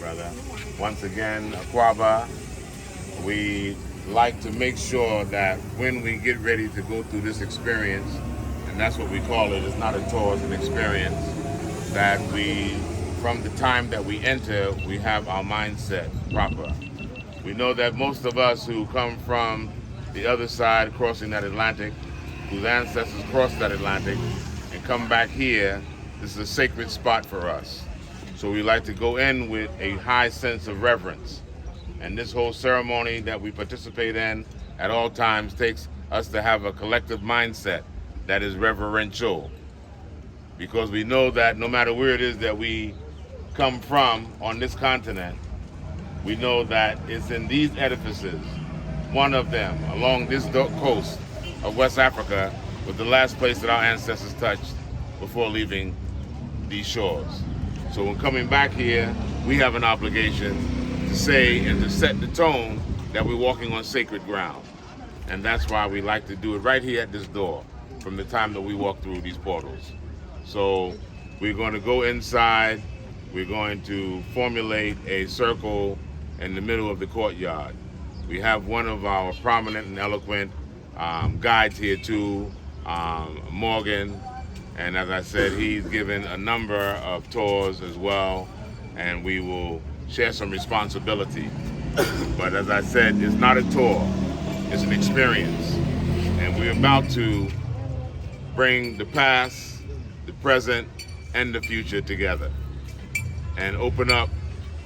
brother. Once again, Aquaba, we like to make sure that when we get ready to go through this experience, and that's what we call it, it's not a tour, it's an experience, that we, from the time that we enter, we have our mindset proper. We know that most of us who come from the other side, crossing that Atlantic, whose ancestors crossed that Atlantic and come back here, this is a sacred spot for us. So we like to go in with a high sense of reverence. And this whole ceremony that we participate in at all times takes us to have a collective mindset that is reverential. Because we know that no matter where it is that we come from on this continent, we know that it's in these edifices, one of them along this coast of West Africa, was the last place that our ancestors touched before leaving these shores. So when coming back here, we have an obligation to say and to set the tone that we're walking on sacred ground. And that's why we like to do it right here at this door from the time that we walk through these portals. So we're going to go inside, we're going to formulate a circle in the middle of the courtyard. We have one of our prominent and eloquent guides here too, Morgan, and as I said, he's given a number of tours as well, and we will share some responsibility. But as I said, it's not a tour, it's an experience. And we're about to bring the past, the present, and the future together and open up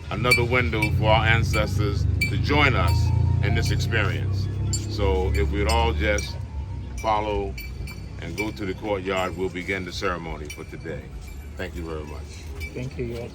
another window for our ancestors to join us in this experience. So if we'd all just follow and go to the courtyard, we'll begin the ceremony for today. Thank you very much. Thank you, Your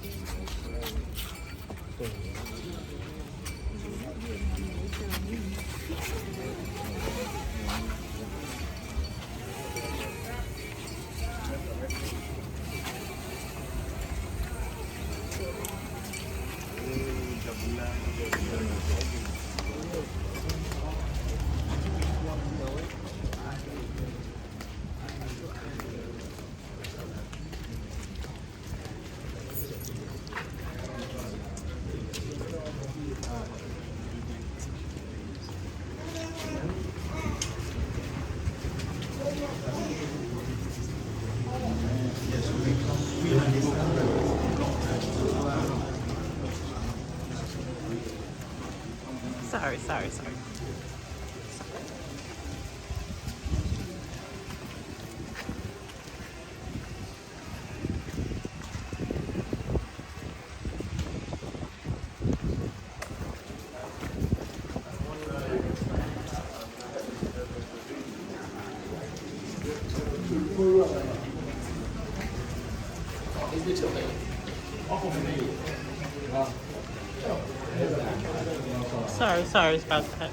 Sorry. Sorry about that.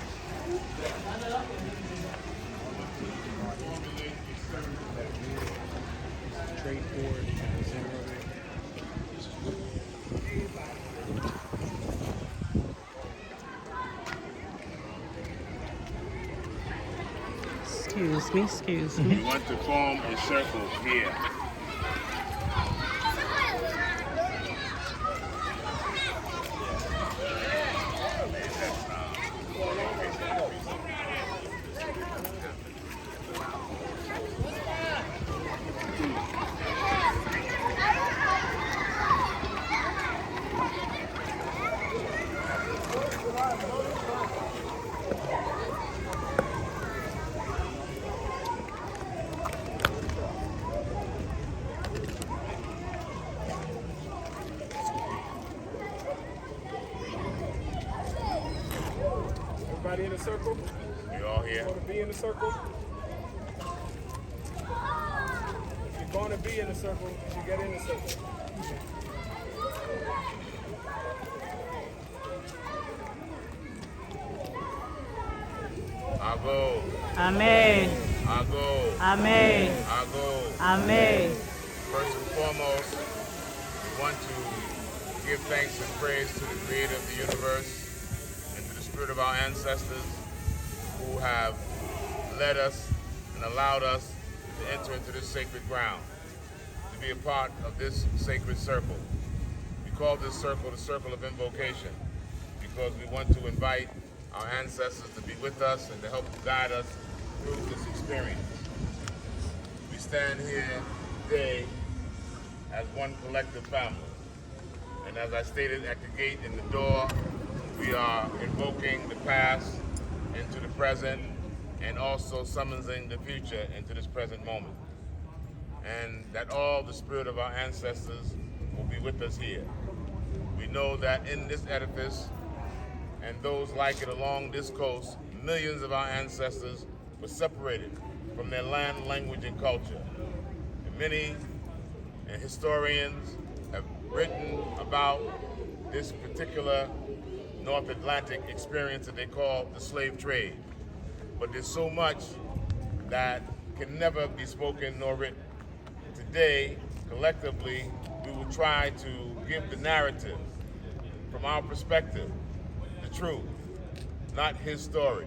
Excuse me. We want to form a circle here. Everybody in a circle? We all here? You want to be in a circle? If you're going to be in a circle, you should get in a circle. Ago. Amen. Ago. Amen. Ago. Amen. First and foremost, we want to give thanks and praise to the Creator of the universe and to the spirit of our ancestors who have led us and allowed us to enter into this sacred ground, to be a part of this sacred circle. We call this circle the Circle of Invocation because we want to invite our ancestors to be with us and to help guide us through this experience. We stand here today as one collective family. And as I stated at the gate in the door, we are invoking the past into the present and also summoning the future into this present moment. And that all the spirit of our ancestors will be with us here. We know that in this edifice and those like it along this coast, millions of our ancestors were separated from their land, language, and culture. And many historians have written about this particular North Atlantic experience that they call the slave trade. But there's so much that can never be spoken nor written. Today, collectively, we will try to give the narrative from our perspective, the truth, not his story.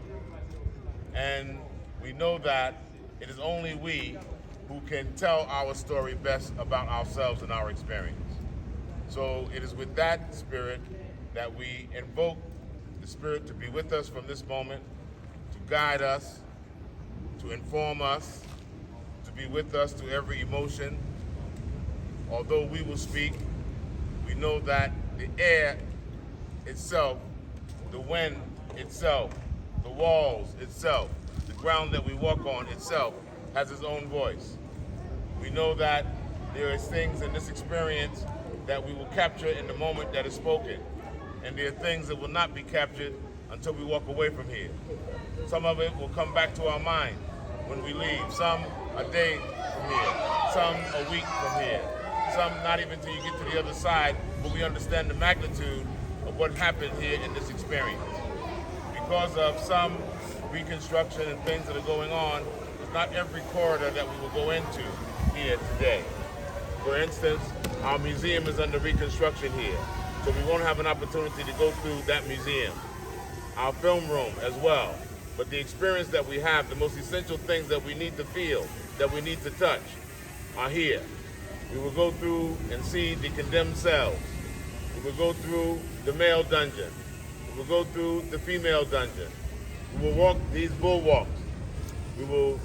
And we know that it is only we who can tell our story best about ourselves and our experience. So it is with that spirit that we invoke the spirit to be with us from this moment, to guide us, to inform us, to be with us through every emotion. Although we will speak, we know that the air itself, the wind itself, the walls itself, the ground that we walk on itself has its own voice. We know that there is things in this experience that we will capture in the moment that is spoken. And there are things that will not be captured until we walk away from here. Some of it will come back to our mind when we leave. Some a day from here, some a week from here, some not even till you get to the other side, but we understand the magnitude of what happened here in this experience. Because of some reconstruction and things that are going on, it's not every corridor that we will go into here today. For instance, our museum is under reconstruction here, so we won't have an opportunity to go through that museum. Our film room as well. But the experience that we have, the most essential things that we need to feel, that we need to touch, are here. We will go through and see the condemned cells. We will go through the male dungeon. We will go through the female dungeon. We will walk these bulwarks. We will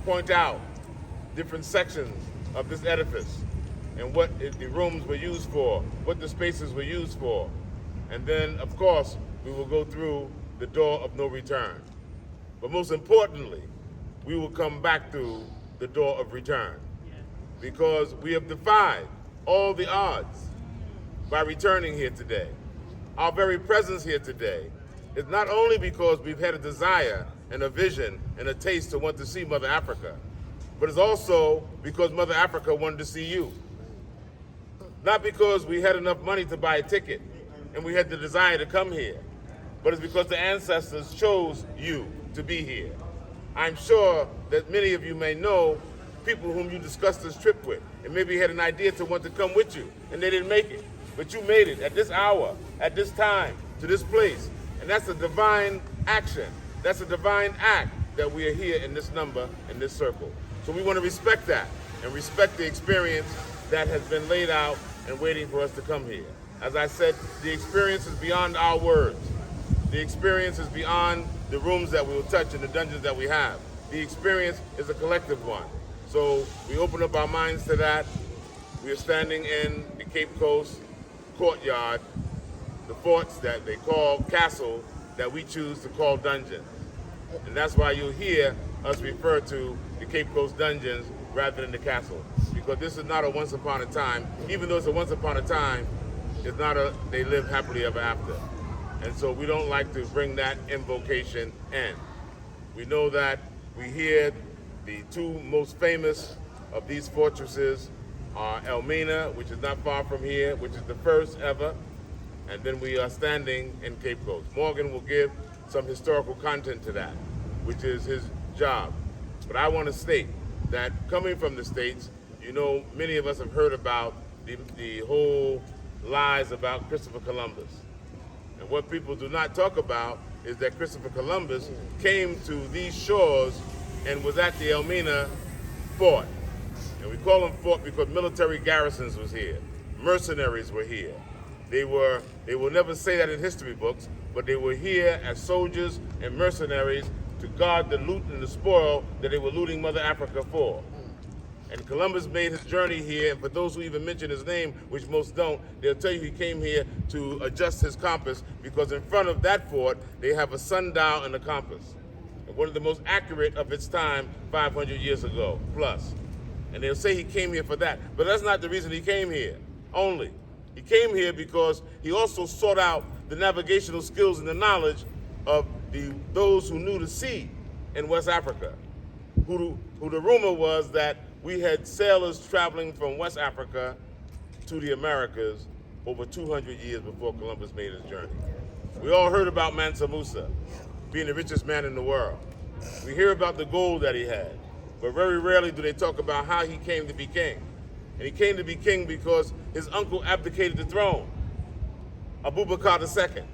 point out different sections of this edifice and what the rooms were used for, what the spaces were used for. And then, of course, we will go through the door of no return. But most importantly, we will come back through the door of return, because we have defied all the odds by returning here today. Our very presence here today is not only because we've had a desire and a vision and a taste to want to see Mother Africa, but it's also because Mother Africa wanted to see you. Not because we had enough money to buy a ticket and we had the desire to come here, but it's because the ancestors chose you to be here. I'm sure that many of you may know people whom you discussed this trip with, and maybe had an idea to want to come with you, and they didn't make it. But you made it at this hour, at this time, to this place. And that's a divine action. That's a divine act that we are here in this number, in this circle. So we want to respect that, and respect the experience that has been laid out and waiting for us to come here. As I said, the experience is beyond our words. The experience is beyond the rooms that we will touch and the dungeons that we have. The experience is a collective one. So we open up our minds to that. We are standing in the Capecoast courtyard, the forts that they call castle, that we choose to call dungeons. And that's why you'll hear us refer to the Capecoast dungeons rather than the castle. Because this is not a once upon a time. Even though it's a once upon a time, it's not a they live happily ever after. And so we don't like to bring that invocation in. We know that we hear the two most famous of these fortresses are Elmina, which is not far from here, which is the first ever, and then we are standing in Capecoast. Morgan will give some historical content to that, which is his job. But I want to state that coming from the States, you know, many of us have heard about the whole lies about Christopher Columbus. And what people do not talk about is that Christopher Columbus came to these shores and was at the Elmina fort. And we call them fort because military garrisons was here. mercenaries were here. They will never say that in history books, but they were here as soldiers and mercenaries to guard the loot and the spoil that they were looting Mother Africa for. And Columbus made his journey here, and for those who even mention his name, which most don't, they'll tell you he came here to adjust his compass, because in front of that fort, they have a sundial and a compass. And one of the most accurate of its time 500 years ago, plus. And they'll say he came here for that. But that's not the reason he came here, only. He came here because he also sought out the navigational skills and the knowledge of those who knew the sea in West Africa, who the rumor was that we had sailors traveling from West Africa to the Americas over 200 years before Columbus made his journey. We all heard about Mansa Musa being the richest man in the world. We hear about the gold that he had, but very rarely do they talk about how he came to be king. And he came to be king because his uncle abdicated the throne, Abubakar II.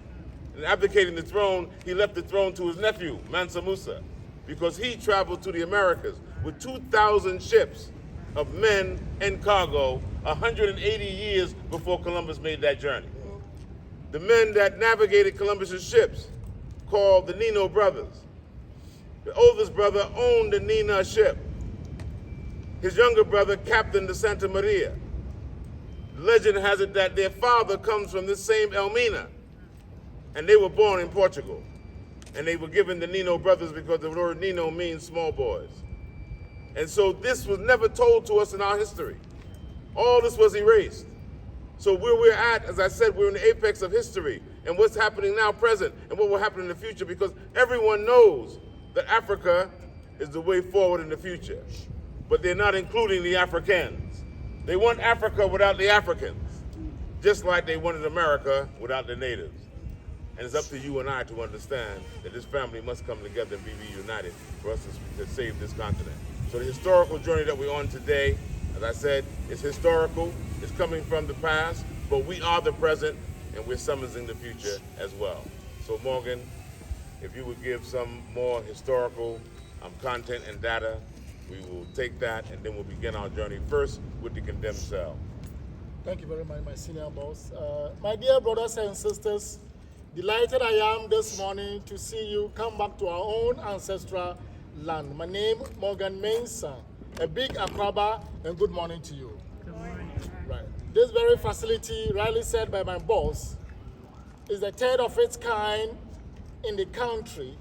And abdicating the throne, he left the throne to his nephew, Mansa Musa, because he traveled to the Americas with 2,000 ships of men and cargo 180 years before Columbus made that journey. The men that navigated Columbus's ships, called the Nino brothers. The oldest brother owned the Nina ship. His younger brother captained the Santa Maria. Legend has it that their father comes from this same Elmina, and they were born in Portugal. And they were given the Nino brothers because the word Nino means small boys. And so this was never told to us in our history. All this was erased. So where we're at, as I said, we're in the apex of history and what's happening now present and what will happen in the future, because everyone knows that Africa is the way forward in the future. But they're not including the Africans. They want Africa without the Africans, just like they wanted America without the natives. And it's up to you and I to understand that this family must come together and be reunited for us to save this continent. So the historical journey that we're on today, as I said, is historical, it's coming from the past, but we are the present, and we're summoning the future as well. So Morgan, if you would give some more historical content and data, we will take that, and then we'll begin our journey first with the condemned cell. Thank you very much, my senior boss. My dear brothers and sisters, delighted I am this morning to see you come back to our own ancestral land. My name is Morgan Mensah, a big Akwaba, and good morning to you. Good morning. Right. This very facility, rightly said by my boss, is the third of its kind in the country,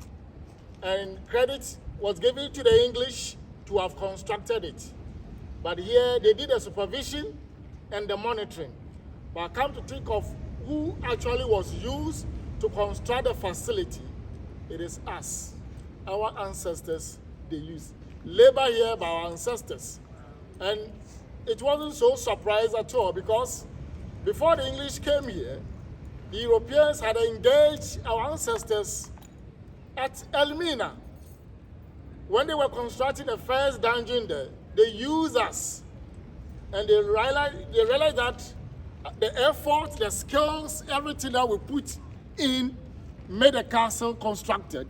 and credit was given to the English to have constructed it. But here they did the supervision and the monitoring. But I come to think of who actually was used to construct the facility. It is us, our ancestors. They used labor here by our ancestors. And it wasn't so surprised at all, because before the English came here, the Europeans had engaged our ancestors at Elmina. When they were constructing the first dungeon there, they used us. And they realized that the effort, the skills, everything that we put in made a castle constructed.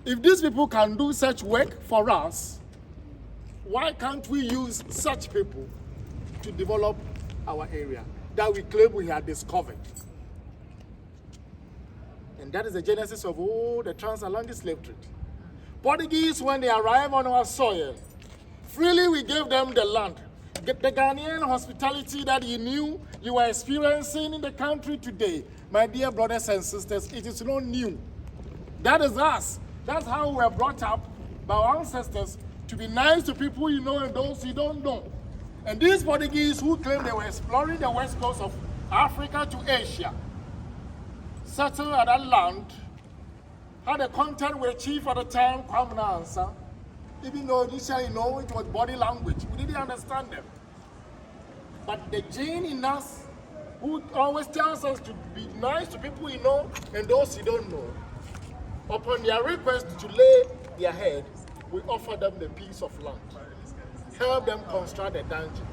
If these people can do such work for us, why can't we use such people to develop our area that we claim we had discovered? And that is the genesis of all the transatlantic slave trade. Portuguese, when they arrived on our soil, freely we gave them the land. The Ghanaian hospitality that you knew you were experiencing in the country today, my dear brothers and sisters, it is not new. That is us. That's how we were brought up by our ancestors, to be nice to people you know and those you don't know. And these Portuguese who claimed they were exploring the west coast of Africa to Asia, settled at that land, had a contact with the chief at the time, Kwame Nansa. Even though initially, it was body language. We didn't understand them. But the gene in us, who always tells us to be nice to people you know and those you don't know, upon their request to lay their head, we offer them the piece of land. Help them construct a dungeon.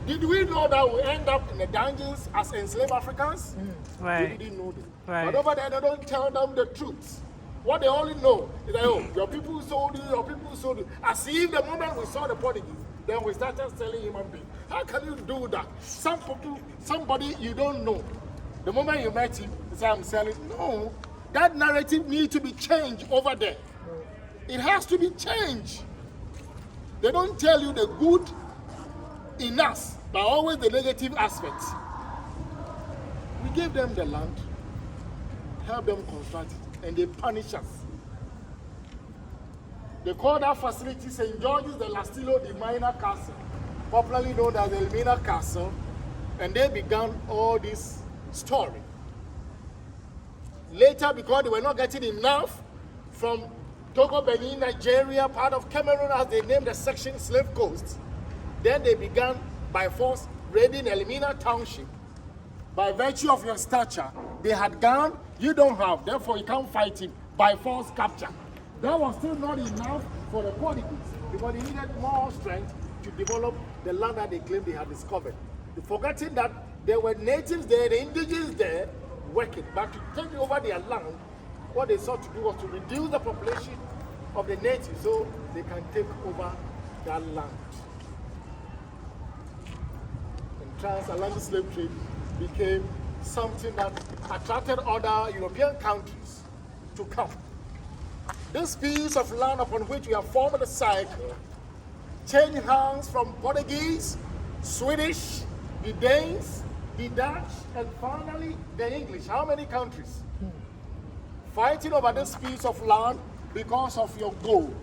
Did we know that we end up in the dungeons as enslaved Africans? Right. We didn't know that. Right. But over there, they don't tell them the truth. What they only know is that, oh, your people sold you, your people sold you. As if the moment we saw the Portuguese, Then we started selling human beings. How can you do that? Somebody you don't know, the moment you met him, you say, I'm selling. No, that narrative needs to be changed over there. It has to be changed. They don't tell you the good in us, but always the negative aspects. We gave them the land, help them construct it, and they punish us. They call that facility St. George's de Lastillo de Minor Castle, popularly known as the Elmina Castle, and they began all this story. Later, because they were not getting enough from Togo, Benin, Nigeria, part of Cameroon, as they named the section Slave Coast, then they began by force raiding Elmina Township. By virtue of your stature, they had gone, you don't have, therefore you can't fight him, by force capture. That was still not enough for the Portuguese, because they needed more strength to develop the land that they claimed they had discovered. Forgetting that there were natives there, the indigenous there, working, but to take over their land, what they sought to do was to reduce the population of the natives so they can take over that land. And transatlantic slave trade became something that attracted other European countries to come. This piece of land upon which we have formed a cycle changed hands from Portuguese, Swedish, the Danes, the Dutch, and finally the English. How many countries? Fighting over this piece of land because of your gold,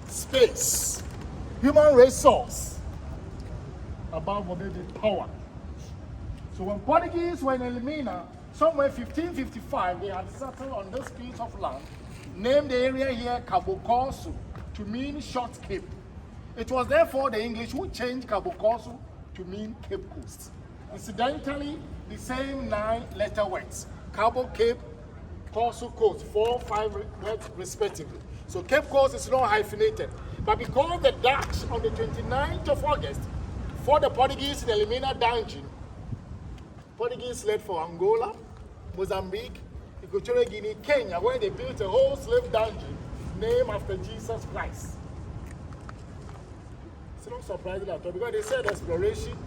space, human resource, above all, the power. So when Portuguese were in Elmina, somewhere 1555, they had settled on this piece of land, named the area here Capecoast to mean short cape. It was therefore the English who changed Capecoast to mean Cape Coast. Incidentally, the same 9-letter words, Cabo, Cape, Coastal Coast, 4, 5 words respectively. So Cape Coast is not hyphenated. But because the Dutch on the 29th of August fought the Portuguese in the Elmina dungeon, Portuguese led for Angola, Mozambique, Equatorial Guinea, Kenya, where they built a whole slave dungeon named after Jesus Christ. It's not surprising at all, because they said exploration,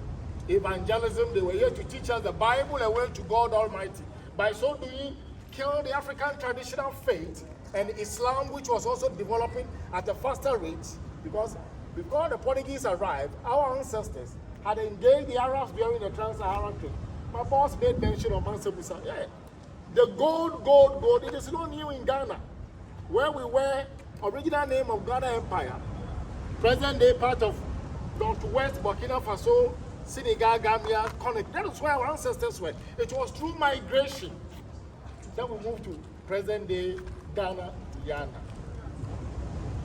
evangelism, they were here to teach us the Bible and went to God Almighty. By so doing, killed the African traditional faith and Islam, which was also developing at a faster rate, because before the Portuguese arrived, our ancestors had engaged the Arabs during the Trans-Saharan trade. My boss made mention of Mansa Musa. Yeah. The gold, it is not new in Ghana, where we were, original name of Ghana Empire, present day part of Northwest Burkina Faso, Senegal, Gambia, Congo. That is where our ancestors were. It was through migration that we moved to present day Ghana, Guyana.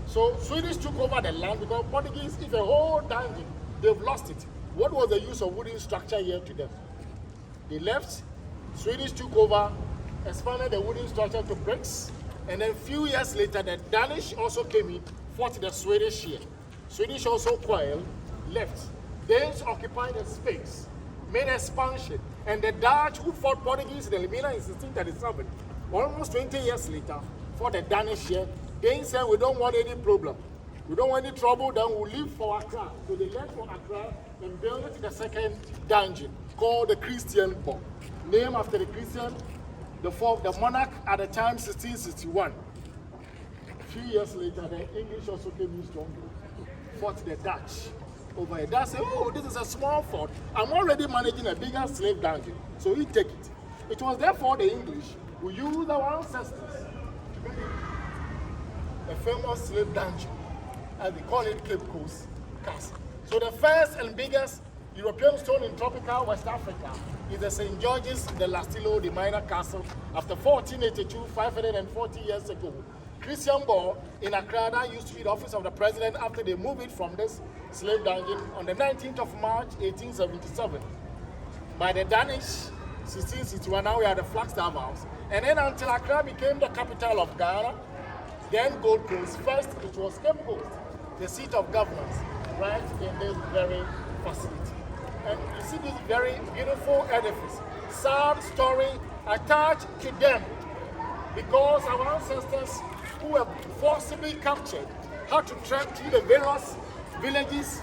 So Swedish took over the land because Portuguese, if a whole dungeon, they've lost it. What was the use of wooden structure here to them? They left, Swedish took over, expanded the wooden structure to bricks, and then a few years later, the Danish also came in, fought the Swedish here. Swedish also quailed, left. Danes occupied the space, made expansion, and the Dutch, who fought Portuguese in Elmina in 1637, almost 20 years later, fought the Danish here. Danes said, we don't want any problem. We don't want any trouble, then we'll leave for Accra. So they left for Accra and built the second dungeon, called the Christian Ball, named after the Christian, the monarch at the time, 1661. A few years later, the English also came in strongly, fought the Dutch over here. They said, oh, this is a small fort. I'm already managing a bigger slave dungeon, so we take it. It was therefore the English who used our ancestors to make a famous slave dungeon, as they call it, Capecoast Castle. So the first and biggest European stone in tropical West Africa is the St. George's de Lastillo de Minor Castle. After 1482, 540 years ago, Christian Ball in Accra that used to be the office of the president after they moved it from this slave dungeon on the 19th of March, 1877. By the Danish, 1661, now we are the Flagstaff House. And then until Accra became the capital of Ghana, then Gold Coast. First, it was Capecoast, the seat of governance, right in this very facility. And you see this very beautiful edifice, sad story attached to them, because our ancestors who were forcibly captured had to trek through the various villages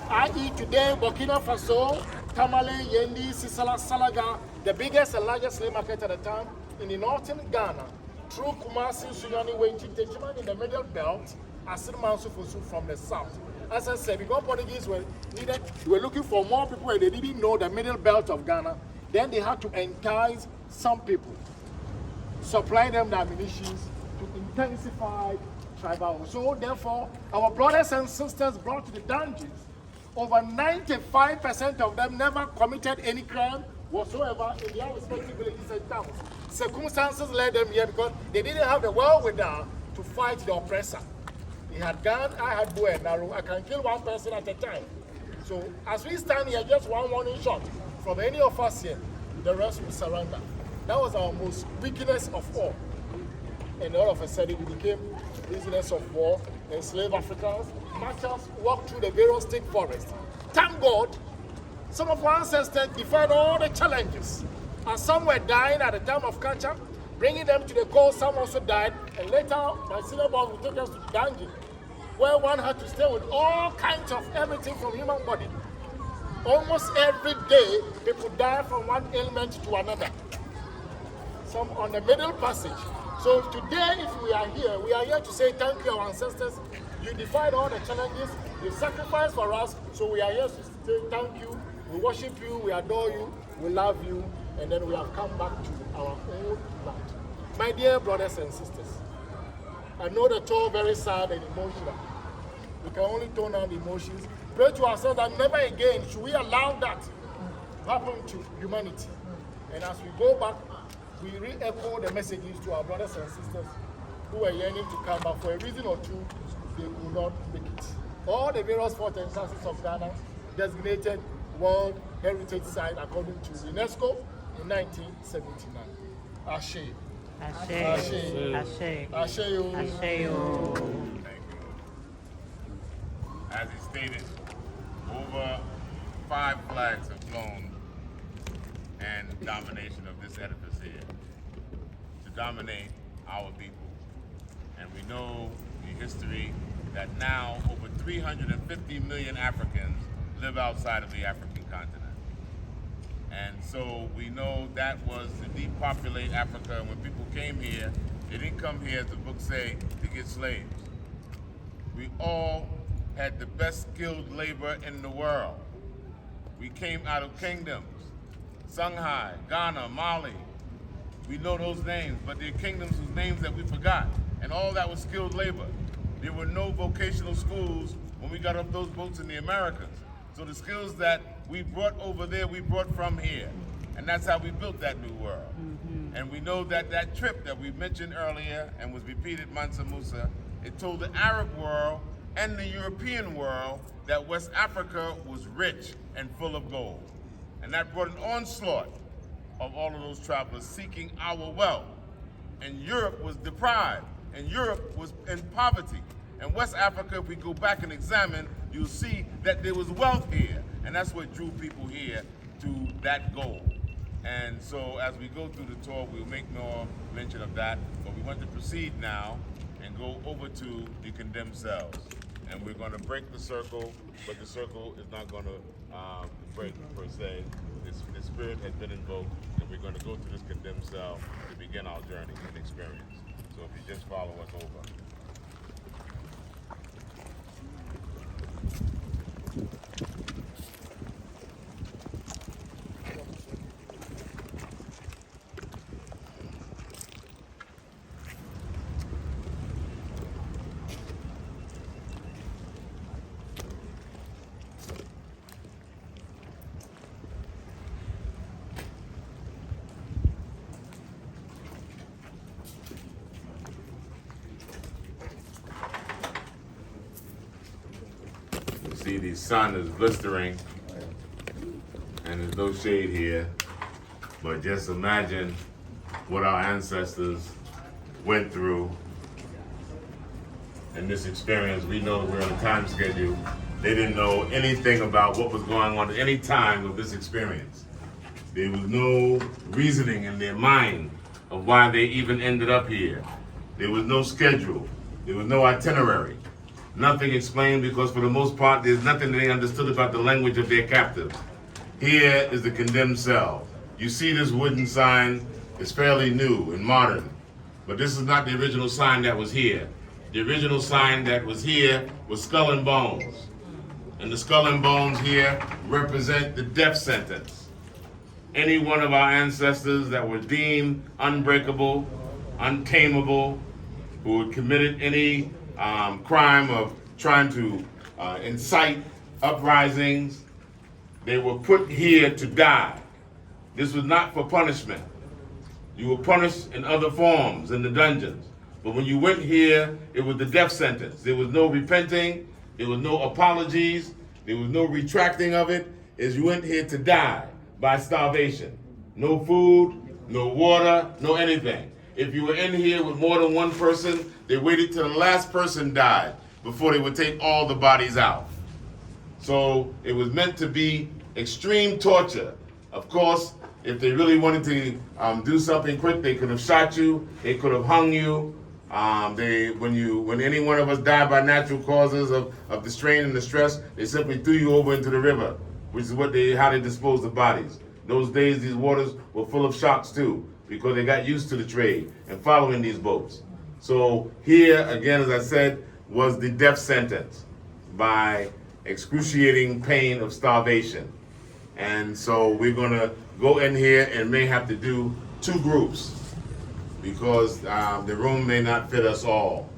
i.e. today, Burkina Faso, Tamale, Yendi, Sisala, Salaga, the biggest and largest slave market at the time, in the northern Ghana, through Kumasi, Sunyani, Wenchi, Techiman in the middle belt, Asirman Sufusu from the south. As I said, because Portuguese were needed, they were looking for more people and they didn't know the middle belt of Ghana. Then they had to entice some people, supply them the ammunition to intensify tribal. So therefore, our brothers and sisters brought to the dungeons, over 95% of them never committed any crime whatsoever in their respective villages and towns. Circumstances led them here because they didn't have the wherewithal to fight the oppressor. He had gun, I had bow and arrow. I can kill one person at a time. So as we stand here, just one warning shot from any of us here, the rest will surrender. That was our most weakness of all. And all of a sudden, we became prisoners of war, enslaved Africans. Marchers walked through the various thick forests. Thank God, some of our ancestors defied all the challenges. And some were dying at the time of capture, bringing them to the coast. Some also died. And later, my senior boss would take us to the dungeon, where one had to stay with all kinds of everything from human body. Almost every day, people die from one ailment to another. Some on the middle passage. So today, if we are here to say thank you, our ancestors. You defied all the challenges, you sacrificed for us, so we are here to say thank you, we worship you, we adore you, we love you, and then we have come back to our own land. My dear brothers and sisters, I know the toll very sad and emotional. We can only tone down the emotions. Pray to ourselves that never again should we allow that to happen to humanity. And as we go back, we re-echo the messages to our brothers and sisters who are yearning to come back for a reason or two. They could not make it. All the various fort and chances of Ghana designated World Heritage Site according to UNESCO in 1979. Ashe. Ashe. Ashe. Ashe. Ashe. Yo. Ashe. Yo. Thank you. As he stated, over 5 flags have flown and domination of this edifice here to dominate our people. And we know the history that now over 350 million Africans live outside of the African continent. And so we know that was to depopulate Africa. And when people came here, they didn't come here, as the books say, to get slaves. We all had the best skilled labor in the world. We came out of kingdoms, Songhai, Ghana, Mali. We know those names, but they're kingdoms whose names that we forgot. And all that was skilled labor. There were no vocational schools when we got off those boats in the Americas. So the skills that we brought over there, we brought from here. And that's how we built that new world. Mm-hmm. And we know that that trip that we mentioned earlier and was repeated Mansa Musa, it told the Arab world and the European world that West Africa was rich and full of gold. And that brought an onslaught of all of those travelers seeking our wealth. And Europe was deprived, and Europe was in poverty. And West Africa, if we go back and examine, you'll see that there was wealth here. And that's what drew people here to that goal. And so as we go through the tour, we'll make more mention of that. But we want to proceed now and go over to the condemned cells. And we're going to break the circle, but the circle is not going to break per se. The spirit has been invoked, and we're going to go to this condemned cell to begin our journey and experience. So if you just follow us over. See, the sun is blistering and there's no shade here, but just imagine what our ancestors went through in this experience. We know we're on a time schedule. They didn't know anything about what was going on at any time of this experience. There was no reasoning in their mind of why they even ended up here. There was no schedule. There was no itinerary. Nothing explained because for the most part, there's nothing they understood about the language of their captives. Here is the condemned cell. You see this wooden sign is fairly new and modern, but this is not the original sign that was here. The original sign that was here was skull and bones. And the skull and bones here represent the death sentence. Any one of our ancestors that were deemed unbreakable, untamable, who had committed any crime of trying to incite uprisings, they were put here to die. This was not for punishment. You were punished in other forms in the dungeons. But when you went here, it was the death sentence. There was no repenting, there was no apologies, there was no retracting of it. Is you went here to die by starvation. No food, no water, no anything. If you were in here with more than one person, they waited till the last person died before they would take all the bodies out. So it was meant to be extreme torture. Of course, if they really wanted to do something quick, they could have shot you, they could have hung you. When any one of us died by natural causes of the strain and the stress, they simply threw you over into the river, which is how they disposed of bodies. Those days, these waters were full of sharks too, because they got used to the trade and following these boats. So here, again, as I said, was the death sentence by excruciating pain of starvation. And so we're gonna go in here and may have to do 2 groups because the room may not fit us all.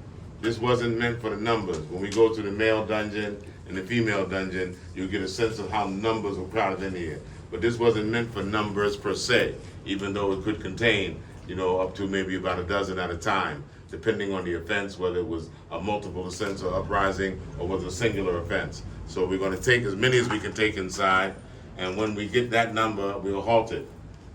This wasn't meant for the numbers. When we go to the male dungeon and the female dungeon, you'll get a sense of how numbers are crowded in here. But this wasn't meant for numbers per se, even though it could contain, up to maybe about a dozen at a time, depending on the offense, whether it was a multiple offense or uprising or was a singular offense. So we're going to take as many as we can take inside, and when we get that number, we'll halt it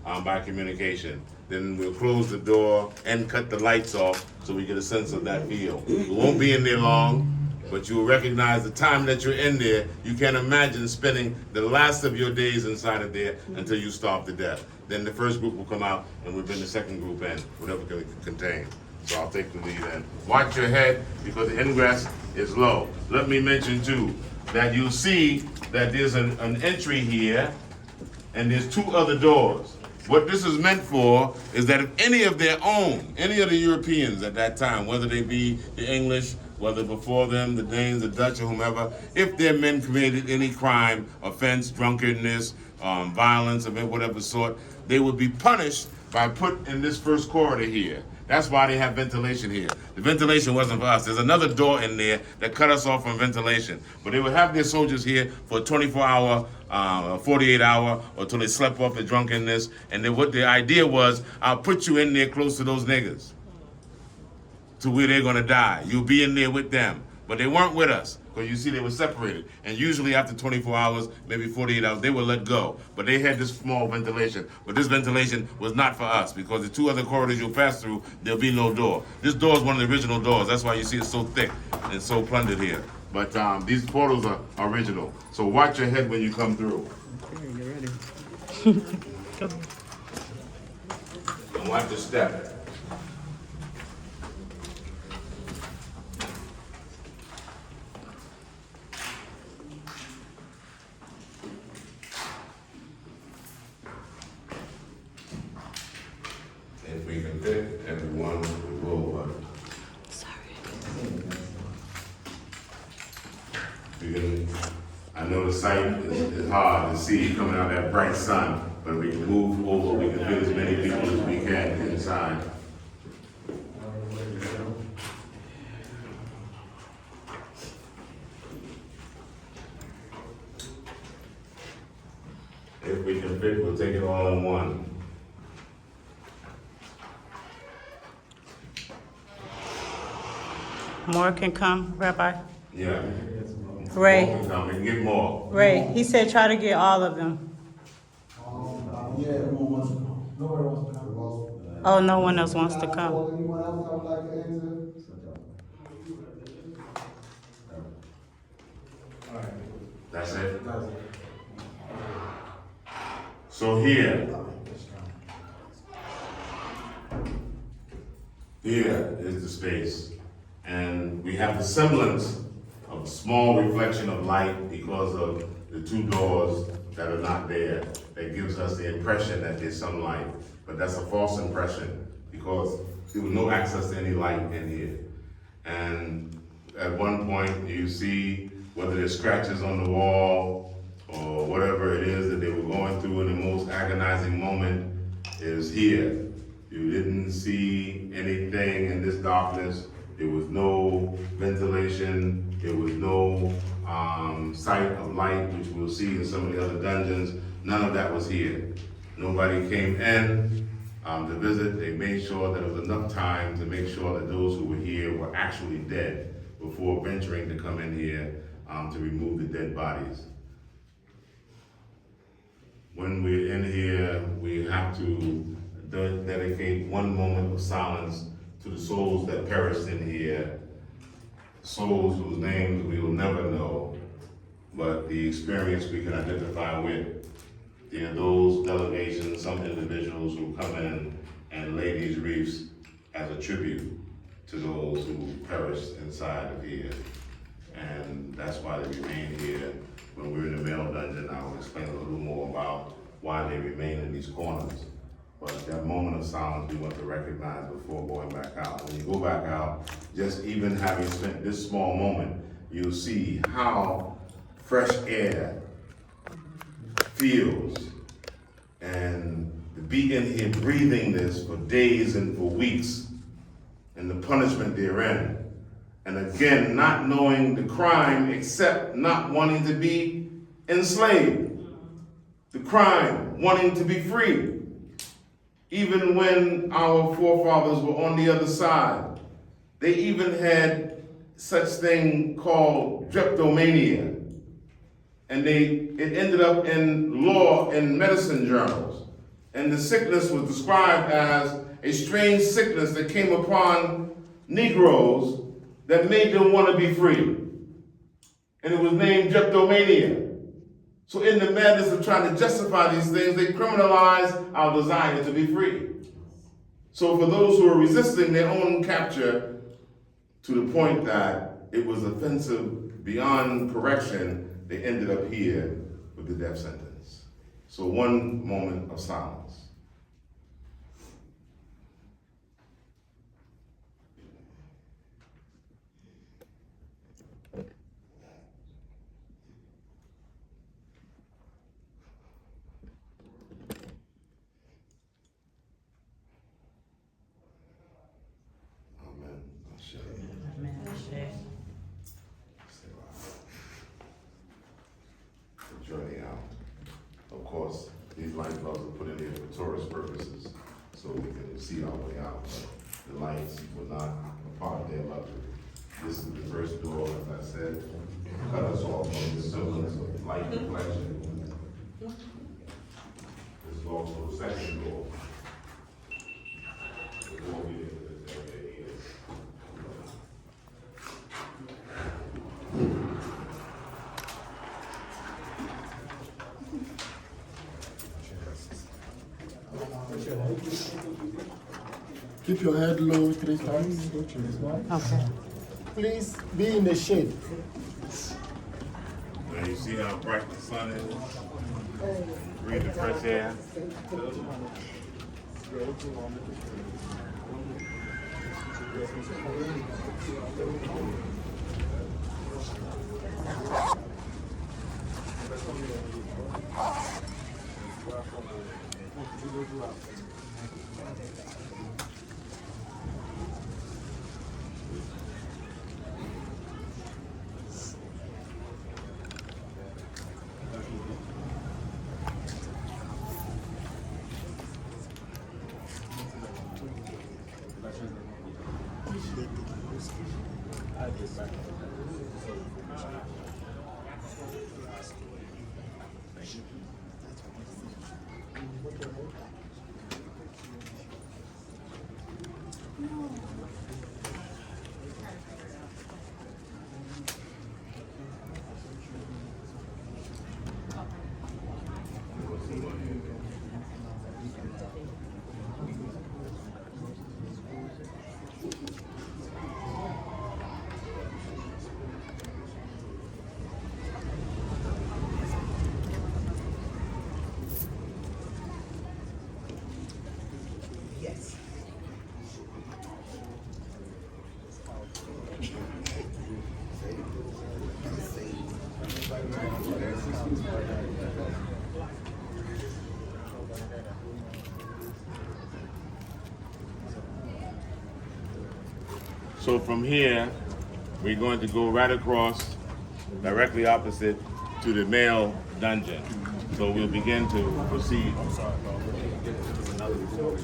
by communication. Then we'll close the door and cut the lights off so we get a sense of that feel. We won't be in there long, but you will recognize the time that you're in there. You can't imagine spending the last of your days inside of there until you starve to death. Then the first group will come out and we'll bring the second group in, whatever it can contain. So I'll take the lead in. Watch your head because the ingress is low. Let me mention too that you'll see that there's an entry here and there's 2 other doors. What this is meant for is that if any of their own, any of the Europeans at that time, whether they be the English, whether before them, the Danes, the Dutch, or whomever, if their men committed any crime, offense, drunkenness, violence of whatever sort, they would be punished by put in this first corridor here. That's why they have ventilation here. The ventilation wasn't for us. There's another door in there that cut us off from ventilation. But they would have their soldiers here for a 24-hour, 48-hour, or until they slept off the drunkenness. And then what the idea was, I'll put you in there close to those niggas to where they're gonna die. You'll be in there with them. But they weren't with us, because you see they were separated. And usually after 24 hours, maybe 48 hours, they were let go. But they had this small ventilation. But this ventilation was not for us, because the 2 other corridors you'll pass through, there'll be no door. This door is one of the original doors. That's why you see it so thick and so plundered here. But these portals are original. So watch your head when you come through. Okay, you ready? And watch your step. If we can fit everyone, we will. I know the sight is hard to see coming out of that bright sun, but we can move over, we can fit as many people as we can inside. If we can fit, we'll take it all in one. More can come, Rabbi. Yeah. Ray. More can come and get more. Ray, he said try to get all of them. Yeah, everyone wants to come. Nobody wants to come. Oh, no one else wants to come. Anyone else that would like to enter? That's it? So here is the space. And we have the semblance a small reflection of light because of the two doors that are not there. That gives us the impression that there's some light, but that's a false impression because there was no access to any light in here. And at one point you see whether there's scratches on the wall or whatever it is that they were going through in the most agonizing moment is here. You didn't see anything in this darkness. There was no ventilation. There was no sight of light, which we'll see in some of the other dungeons. None of that was here. Nobody came in to visit. They made sure that there was enough time to make sure that those who were here were actually dead before venturing to come in here to remove the dead bodies. When we're in here, we have to dedicate one moment of silence to the souls that perished in here, souls whose names we will never know, but the experience we can identify with. There are those delegations, some individuals who come in and lay these wreaths as a tribute to those who perished inside of here. And that's why they remain here. When we're in the male dungeon, I'll explain a little more about why they remain in these corners. But that moment of silence we want to recognize before going back out. When you go back out, just even having spent this small moment, you'll see how fresh air feels. And to be in here breathing this for days and for weeks, and the punishment therein. And again, not knowing the crime except not wanting to be enslaved. The crime, wanting to be free. Even when our forefathers were on the other side, they even had such thing called drapetomania. And it ended up in law and medicine journals. And the sickness was described as a strange sickness that came upon Negroes that made them want to be free. And it was named drapetomania. So in the madness of trying to justify these things, they criminalize our desire to be free. So for those who are resisting their own capture to the point that it was offensive beyond correction, they ended up here with the death sentence. So one moment of silence. Journey out. Of course, these light bulbs are put in here for tourist purposes, so we can see our way out. But the lights were not a part of their luxury. This is the first door, as I said, cut us off from the semblance of light reflection. This is also the second door. Before we get into this area here. Keep your head low 3 times. Okay. Please be in the shade. Now you see how bright the sun is? Breathe the fresh air. So from here, we're going to go right across, directly opposite to the male dungeon. So we'll begin to proceed. Oh,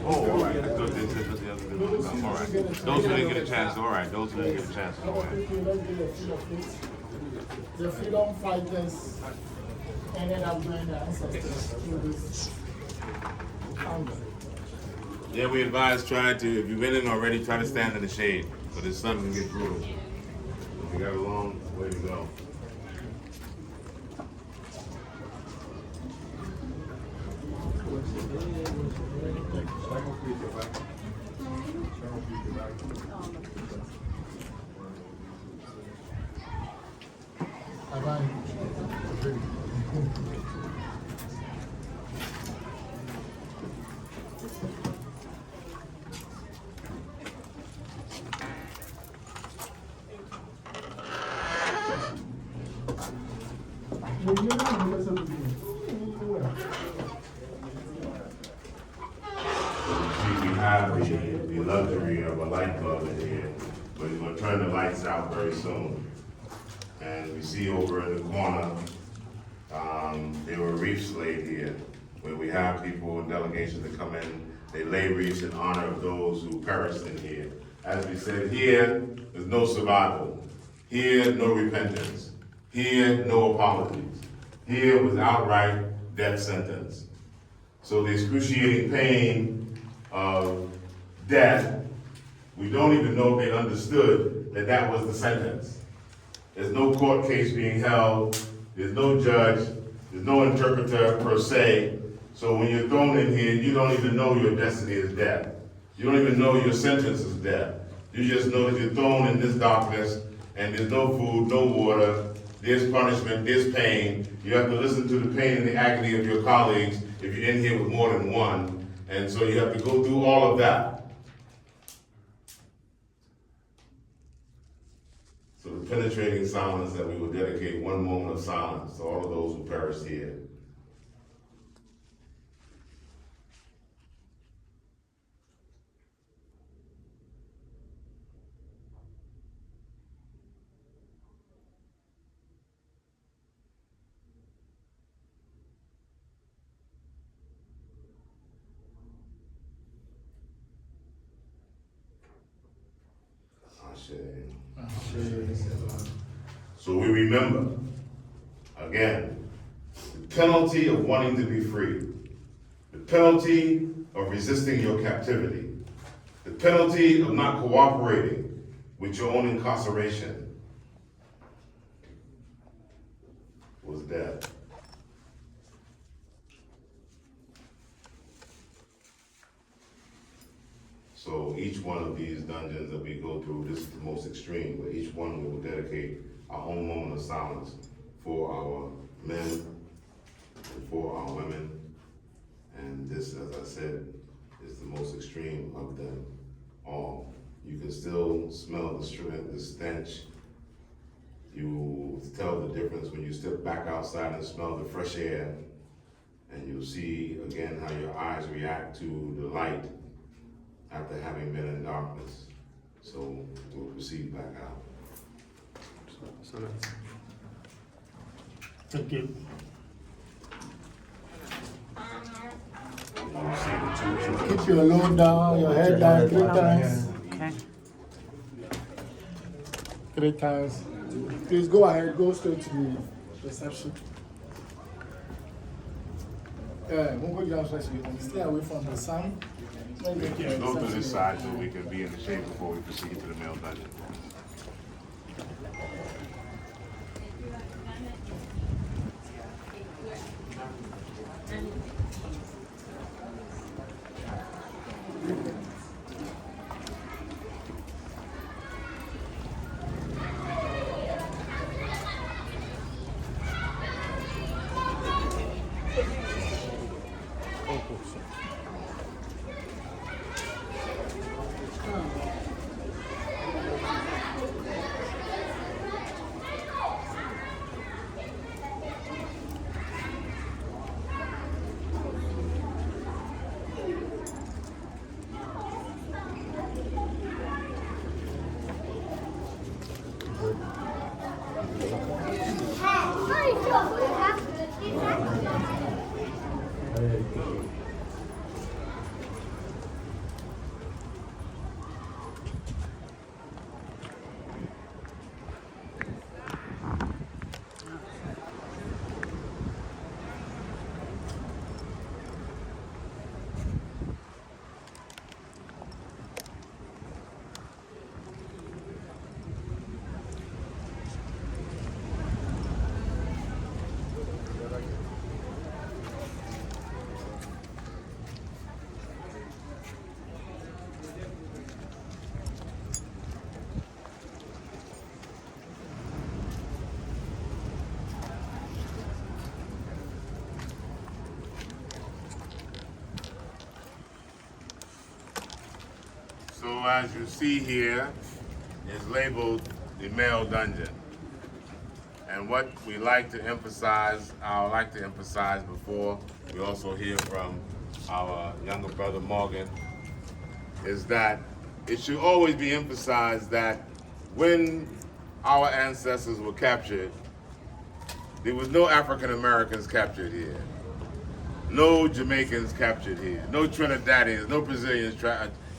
all right. I thought they said that the other didn't want to come. All right. Those who didn't get a chance, all right. Those who didn't get a chance, all right. The freedom fighters ended up doing their ancestors through this fountain. Yeah, we advise try to, if you've been in already, try to stand in the shade, so the sun can get through. We got a long way to go. We have the luxury of a light bulb in here, but we're going to turn the lights out very soon. And we see over in the corner, there were reefs laid here, where we have people and delegations that come in, they lay reefs in honor of those who perished in here. As we said, here, there's no survival. Here, no repentance. Here, no apologies. Here was outright death sentence. So the excruciating pain of death, we don't even know if they understood that that was the sentence. There's no court case being held, there's no judge, there's no interpreter per se. So when you're thrown in here, you don't even know your destiny is death. You don't even know your sentence is death. You just know that you're thrown in this darkness and there's no food, no water, there's punishment, there's pain. You have to listen to the pain and the agony of your colleagues if you're in here with more than one. And so you have to go through all of that. So the penetrating silence that we will dedicate one moment of silence to all of those who perished here. So we remember, again, the penalty of wanting to be free, the penalty of resisting your captivity, the penalty of not cooperating with your own incarceration was death. So each one of these dungeons that we go through, this is the most extreme, but each one we will dedicate our own moment of silence for our men and for our women. And this, as I said, is the most extreme of them all. You can still smell the stench. You tell the difference when you step back outside and smell the fresh air. And you'll see again how your eyes react to the light after having been in darkness. So we'll proceed back out. Thank you. Keep your load down, your head down 3 times. Okay. 3 times. Please go ahead, go straight to the reception. Stay away from the sun. Go through this side so we can be in the shade before we proceed to the male dungeon. So as you see here, is labeled the male dungeon. And what we like to emphasize, I would like to emphasize before we also hear from our younger brother Morgan, is that it should always be emphasized that when our ancestors were captured, there was no African Americans captured here, no Jamaicans captured here, no Trinidadians, no Brazilians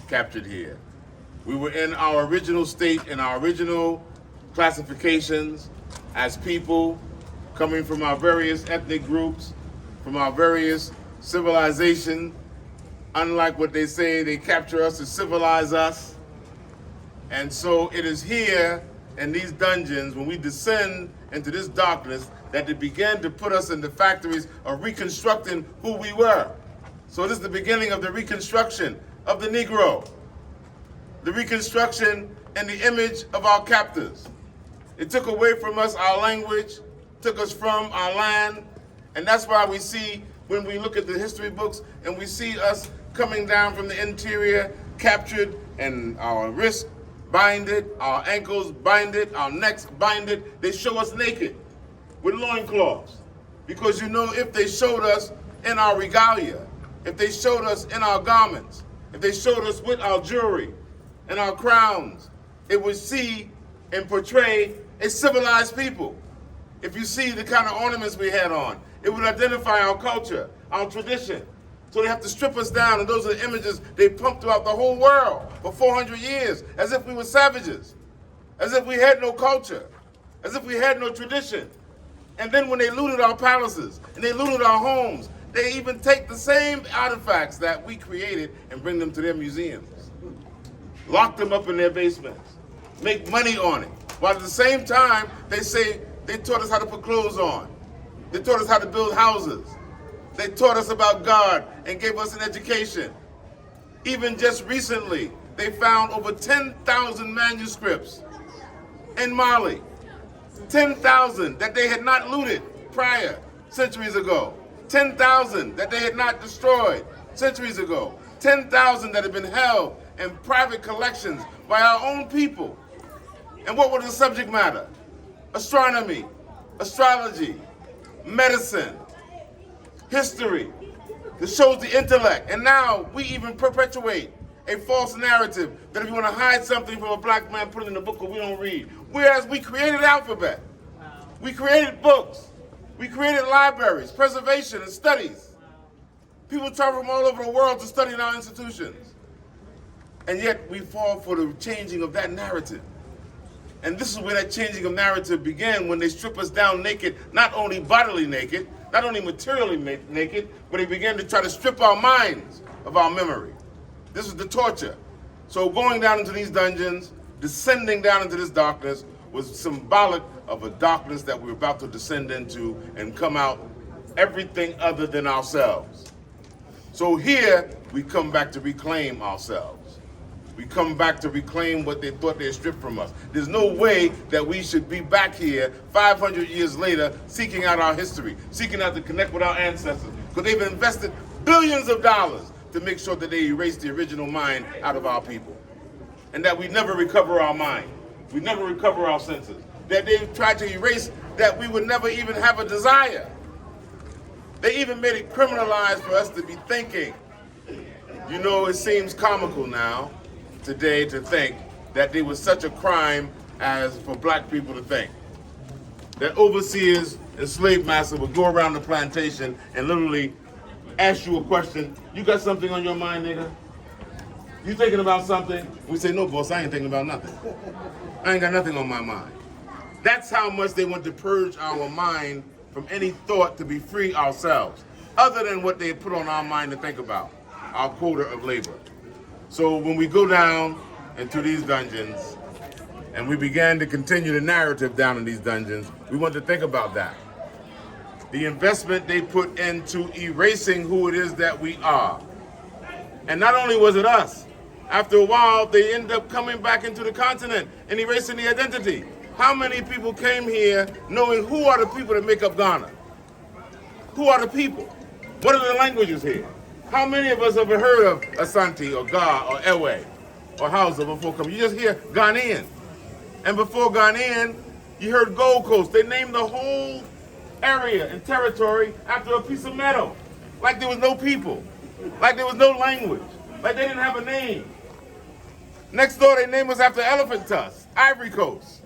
captured here. We were in our original state, in our original classifications as people coming from our various ethnic groups, from our various civilizations. Unlike what they say, they capture us to civilize us. And so it is here in these dungeons, when we descend into this darkness, that they began to put us in the factories of reconstructing who we were. So this is the beginning of the reconstruction of the Negro, the reconstruction in the image of our captors. It took away from us our language, took us from our land, and that's why we see, when we look at the history books, and we see us coming down from the interior, captured, and our wrists binded, our ankles binded, our necks binded. They show us naked with loincloths. Because you know, if they showed us in our regalia, if they showed us in our garments, if they showed us with our jewelry and our crowns, it would see and portray a civilized people. If you see the kind of ornaments we had on, it would identify our culture, our tradition. So they have to strip us down, and those are the images they pumped throughout the whole world for 400 years, as if we were savages, as if we had no culture, as if we had no tradition. And then when they looted our palaces and they looted our homes, they even take the same artifacts that we created and bring them to their museums, lock them up in their basements, make money on it. While at the same time, they say they taught us how to put clothes on. They taught us how to build houses. They taught us about God and gave us an education. Even just recently, they found over 10,000 manuscripts in Mali. 10,000 that they had not looted prior, centuries ago. 10,000 that they had not destroyed centuries ago. 10,000 that had been held in private collections by our own people. And what was the subject matter? Astronomy, astrology, medicine, history. This shows the intellect. And now we even perpetuate a false narrative that if you want to hide something from a black man, put it in a book that we don't read. Whereas we created alphabet. We created books. We created libraries, preservation, and studies. People travel from all over the world to study in our institutions. And yet we fall for the changing of that narrative. And this is where that changing of narrative began, when they strip us down naked, not only bodily naked, not only materially naked, but they began to try to strip our minds of our memory. This is the torture. So going down into these dungeons, descending down into this darkness, was symbolic of a darkness that we were about to descend into and come out everything other than ourselves. So here, we come back to reclaim ourselves. We come back to reclaim what they thought they had stripped from us. There's no way that we should be back here 500 years later seeking out our history, seeking out to connect with our ancestors, because they've invested billions of dollars to make sure that they erase the original mind out of our people. And that we never recover our mind. We never recover our senses. That they've tried to erase that we would never even have a desire. They even made it criminalized for us to be thinking. You know, it seems comical now, today, to think that there was such a crime as for black people to think. That overseers and slave masters would go around the plantation and literally ask you a question. You got something on your mind, nigga? You thinking about something? We say, no, boss, I ain't thinking about nothing. I ain't got nothing on my mind. That's how much they want to purge our mind from any thought to be free ourselves, other than what they put on our mind to think about, our quota of labor. So when we go down into these dungeons, and we began to continue the narrative down in these dungeons, we want to think about that. The investment they put into erasing who it is that we are. And not only was it us, after a while, they end up coming back into the continent and erasing the identity. How many people came here knowing who are the people that make up Ghana? Who are the people? What are the languages here? How many of us have heard of Asante or Ga or Ewe? or Hausa before coming. You just hear Ghanaian. And before Ghanaian, you heard Gold Coast. They named the whole area and territory after a piece of metal. Like there was no people. Like there was no language. Like they didn't have a name. Next door, they named us after elephant tusks, Ivory Coast.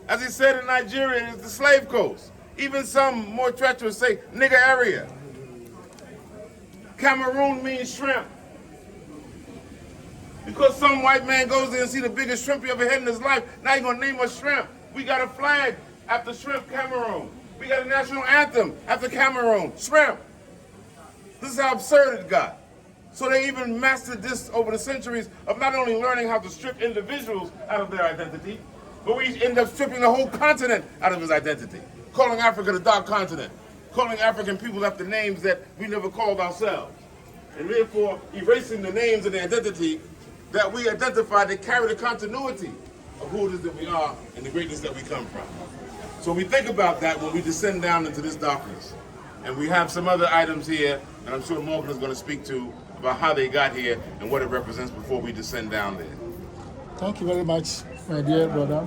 As he said in Nigeria, it's the slave coast. Even some more treacherous say nigger area. Cameroon means shrimp. Because some white man goes there and see the biggest shrimp he ever had in his life, now he's gonna name us shrimp. We got a flag after Shrimp Cameroon. We got a national anthem after Cameroon, shrimp. This is how absurd it got. So they even mastered this over the centuries of not only learning how to strip individuals out of their identity, but we end up stripping the whole continent out of his identity. Calling Africa the dark continent. Calling African people after names that we never called ourselves. And therefore erasing the names and the identity that we identify that carry the continuity of who it is that we are and the greatness that we come from. So we think about that when we descend down into this darkness. And we have some other items here, and I'm sure Morgan is going to speak to about how they got here and what it represents before we descend down there. Thank you very much, my dear brother.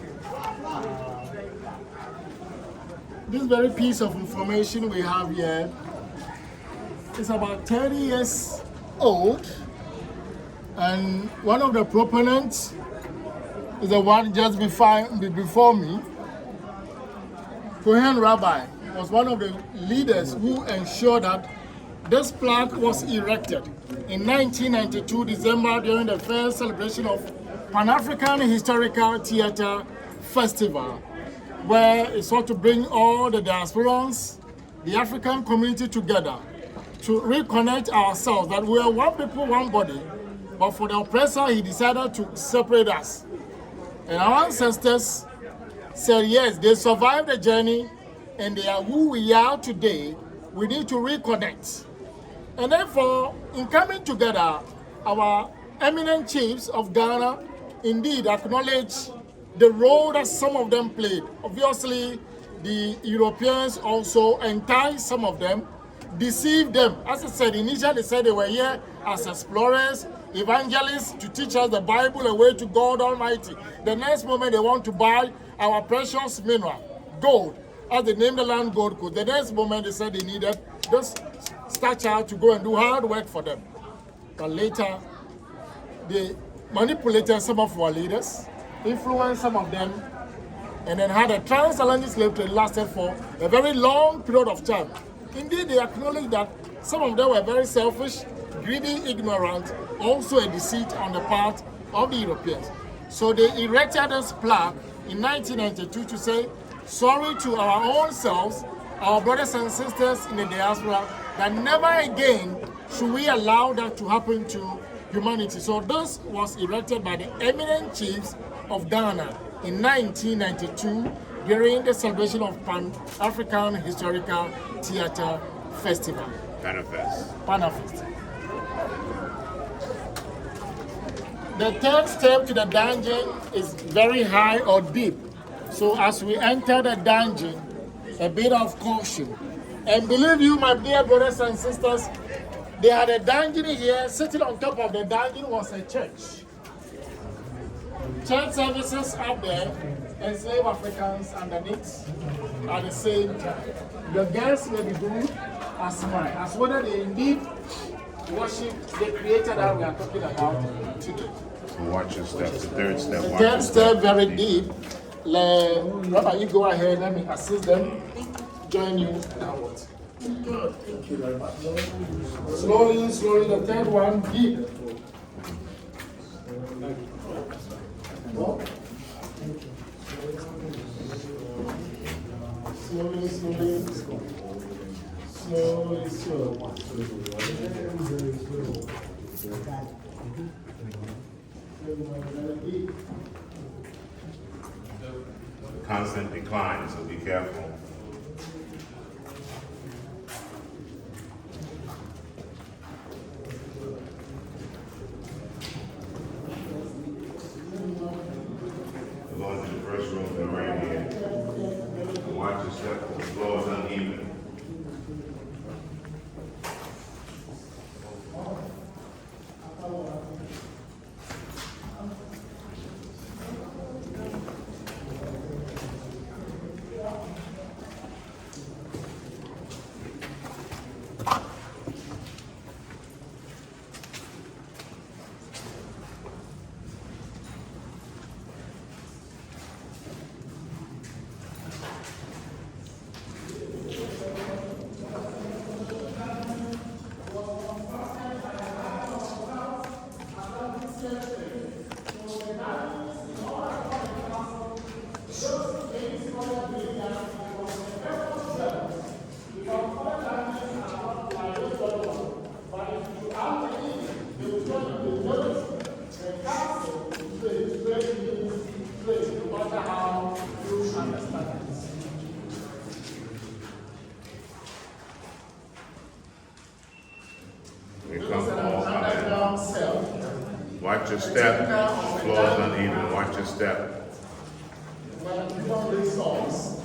This very piece of information we have here is about 30 years old, and one of the proponents is the one just before me. Kohen Rabbi was one of the leaders who ensured that this plaque was erected in 1992 December during the first celebration of Pan-African Historical Theatre Festival, where it sought to bring all the diasporans, the African community together to reconnect ourselves, that we are one people, one body, but for the oppressor, he decided to separate us. And our ancestors said, yes, they survived the journey and they are who we are today. We need to reconnect. And therefore, in coming together, our eminent chiefs of Ghana indeed acknowledge the role that some of them played. Obviously, the Europeans also enticed some of them, deceived them. As I said, initially they said they were here as explorers, evangelists, to teach us the Bible, a way to God Almighty. The next moment they want to buy our precious mineral, gold, as they named the land Gold Coast. The next moment they said they needed this stature to go and do hard work for them. But later, they manipulated some of our leaders, influenced some of them, and then had a transatlantic slave trade lasted for a very long period of time. Indeed, they acknowledge that some of them were very selfish, greedy, ignorant, also a deceit on the part of the Europeans. So they erected this plaque in 1992 to say sorry to our own selves, our brothers and sisters in the diaspora, that never again should we allow that to happen to humanity. So this was erected by the eminent chiefs of Ghana in 1992 during the celebration of Pan-African Historical Theatre Festival. Panafest. The third step to the dungeon is very high or deep. So as we enter the dungeon, a bit of caution. And believe you, my dear brothers and sisters, they had a dungeon here. Sitting on top of the dungeon was a church. Church services up there, enslaved Africans underneath at the same time. The girls may be good as mine, as whether they indeed worship the creator that we are talking about today. So watch your steps. The third step. The third step, very deep. Rabbi, you go ahead, let me assist them, join you downwards. Good, thank you very much. Slowly, slowly, the third one, deep. Slowly, slowly. Slowly, slowly. Constant decline, so be careful. We're going to the first room to the right here. Watch your step, the floor is uneven. Watch your step. Floor's uneven. Watch your step. When human resource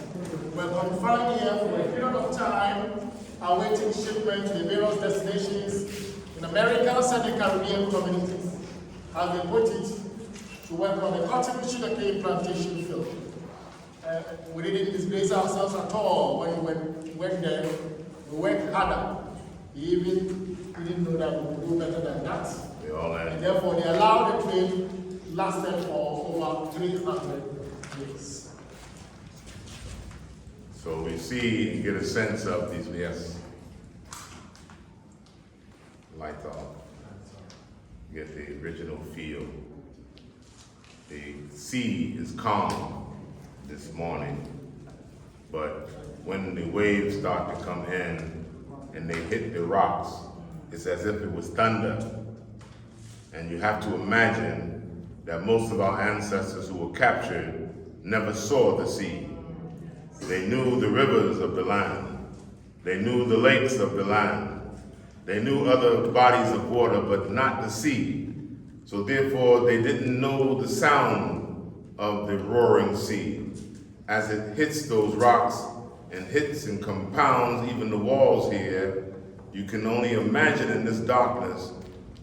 were confined here for a period of time, awaiting shipment to the various destinations in Americas and the Caribbean communities, as they put it, to work on the cotton sugarcane plantation field. We didn't disgrace ourselves at all when we went there. We worked harder. We didn't know that we could do better than that. We all had. And therefore, they allowed the trade lasted for over 300 years. So we see and get a sense of these, yes. Lights off. Get the original feel. The sea is calm this morning, but when the waves start to come in and they hit the rocks, it's as if it was thunder. And you have to imagine that most of our ancestors who were captured never saw the sea. They knew the rivers of the land. They knew the lakes of the land. They knew other bodies of water, but not the sea. So therefore, they didn't know the sound of the roaring sea. As it hits those rocks and hits and compounds even the walls here, you can only imagine in this darkness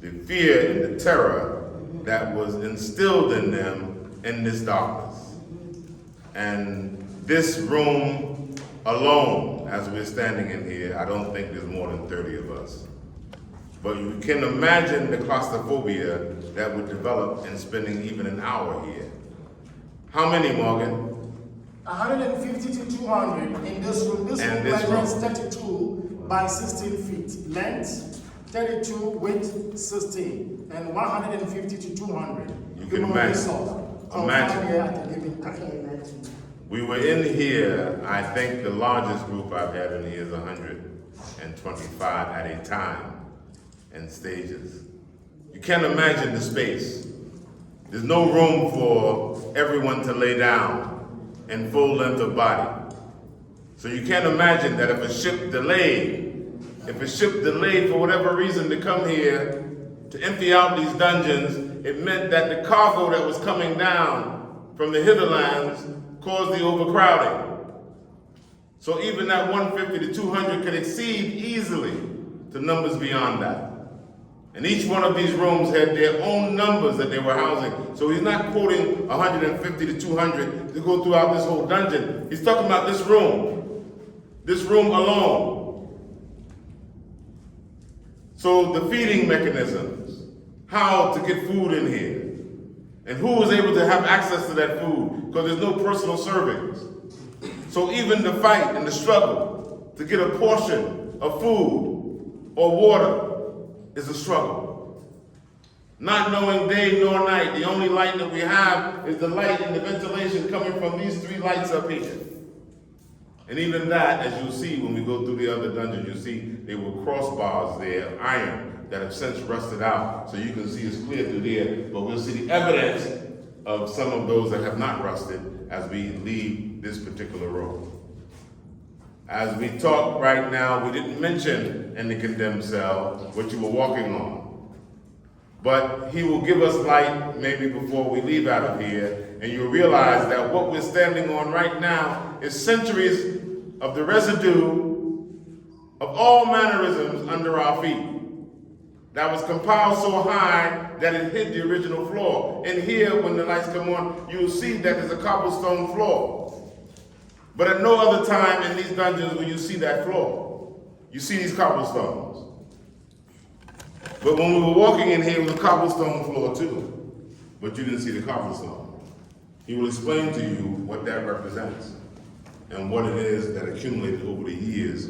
the fear and the terror that was instilled in them in this darkness. And this room alone, as we're standing in here, I don't think there's more than 30 of us. But you can imagine the claustrophobia that would develop in spending even an hour here. How many, Morgan? 150 to 200 in this room. This room measures 32 by 16 feet. Length, 32, width, 16. And 150 to 200. You can imagine. We were in here, I think the largest group I've had in here is 125 at a time in stages. You can't imagine the space. There's no room for everyone to lay down in full length of body. So you can't imagine that if a ship delayed for whatever reason to come here to empty out these dungeons, it meant that the cargo that was coming down from the hitherlands caused the overcrowding. So even that 150 to 200 could exceed easily to numbers beyond that. And each one of these rooms had their own numbers that they were housing. So he's not quoting 150 to 200 to go throughout this whole dungeon. He's talking about this room alone. So the feeding mechanisms, how to get food in here, and who was able to have access to that food, because there's no personal servings. So even the fight and the struggle to get a portion of food or water is a struggle. Not knowing day nor night, the only light that we have is the light and the ventilation coming from these 3 lights up here. And even that, as you'll see when we go through the other dungeons, you'll see there were crossbars there, iron, that have since rusted out. So you can see it's clear through there, but we'll see the evidence of some of those that have not rusted as we leave this particular room. As we talk right now, we didn't mention in the condemned cell what you were walking on. But he will give us light maybe before we leave out of here, and you'll realize that what we're standing on right now is centuries of the residue of all mannerisms under our feet that was compiled so high that it hid the original floor. And here, when the lights come on, you'll see that there's a cobblestone floor. But at no other time in these dungeons will you see that floor. You see these cobblestones. But when we were walking in here, it was a cobblestone floor too. But you didn't see the cobblestone. He will explain to you what that represents and what it is that accumulated over the years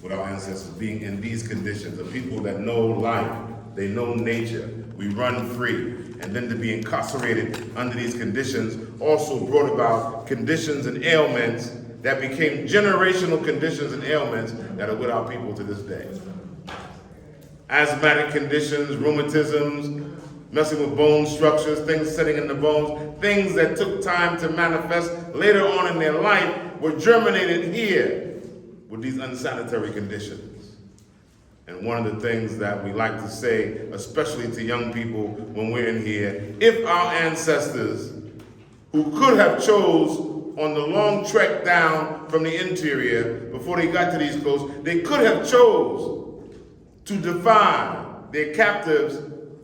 with our ancestors being in these conditions. The people that know life, they know nature. We run free. And then to be incarcerated under these conditions also brought about conditions and ailments that became generational conditions and ailments that are with our people to this day. Asthmatic conditions, rheumatisms, messing with bone structures, things sitting in the bones, things that took time to manifest later on in their life were germinated here with these unsanitary conditions. And one of the things that we like to say, especially to young people when we're in here, if our ancestors who could have chose on the long trek down from the interior before they got to the East Coast, they could have chose to defy their captives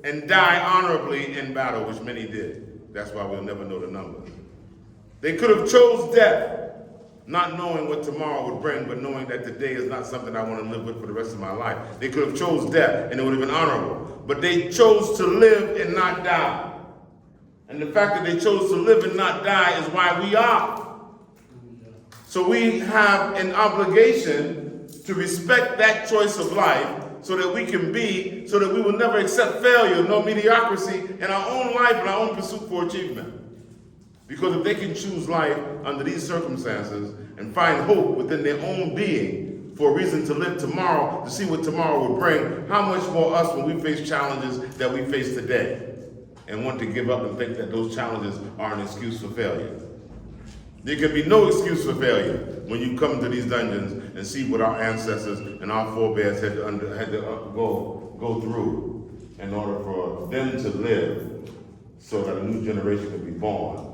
and die honorably in battle, which many did. That's why we'll never know the numbers. They could have chose death, not knowing what tomorrow would bring, but knowing that today is not something I want to live with for the rest of my life. They could have chose death, and it would have been honorable. But they chose to live and not die. And the fact that they chose to live and not die is why we are. So we have an obligation to respect that choice of life so that we can be, so that we will never accept failure nor mediocrity in our own life and our own pursuit for achievement. Because if they can choose life under these circumstances and find hope within their own being for a reason to live tomorrow, to see what tomorrow will bring, how much more us when we face challenges that we face today and want to give up and think that those challenges are an excuse for failure. There can be no excuse for failure when you come into these dungeons and see what our ancestors and our forebears had to go through in order for them to live so that a new generation can be born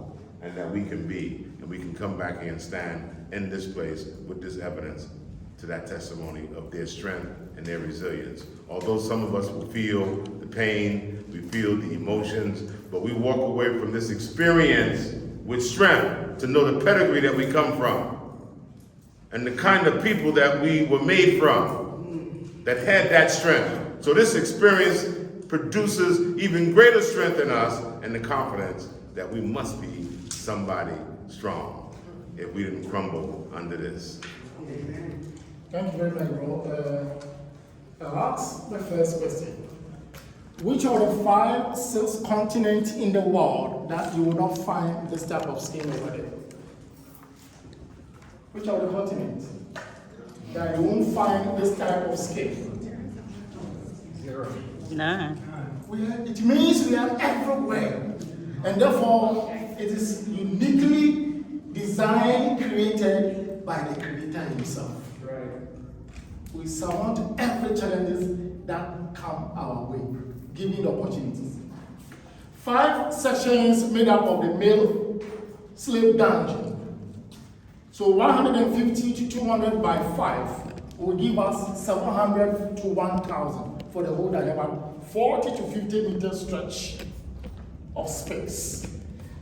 and that we can come back here and stand in this place with this evidence to that testimony of their strength and their resilience. Although some of us will feel the pain, we feel the emotions, but we walk away from this experience with strength to know the pedigree that we come from and the kind of people that we were made from that had that strength. So this experience produces even greater strength in us and the confidence that we must be somebody strong if we didn't crumble under this. Thank you very much, bro. I'll ask the first question. Which of the 5, 6 continents in the world that you will not find this type of skin over there? Which of the continents that you won't find this type of skin? 0. None. It means we are everywhere. And therefore, it is uniquely designed, created by the Creator himself. Right. We surmount every challenges that come our way, giving the opportunities. 5 sections made up of the male slave dungeon. So 150 to 200 by 5 will give us 700 to 1,000 for the whole diameter, 40 to 50 meter stretch of space.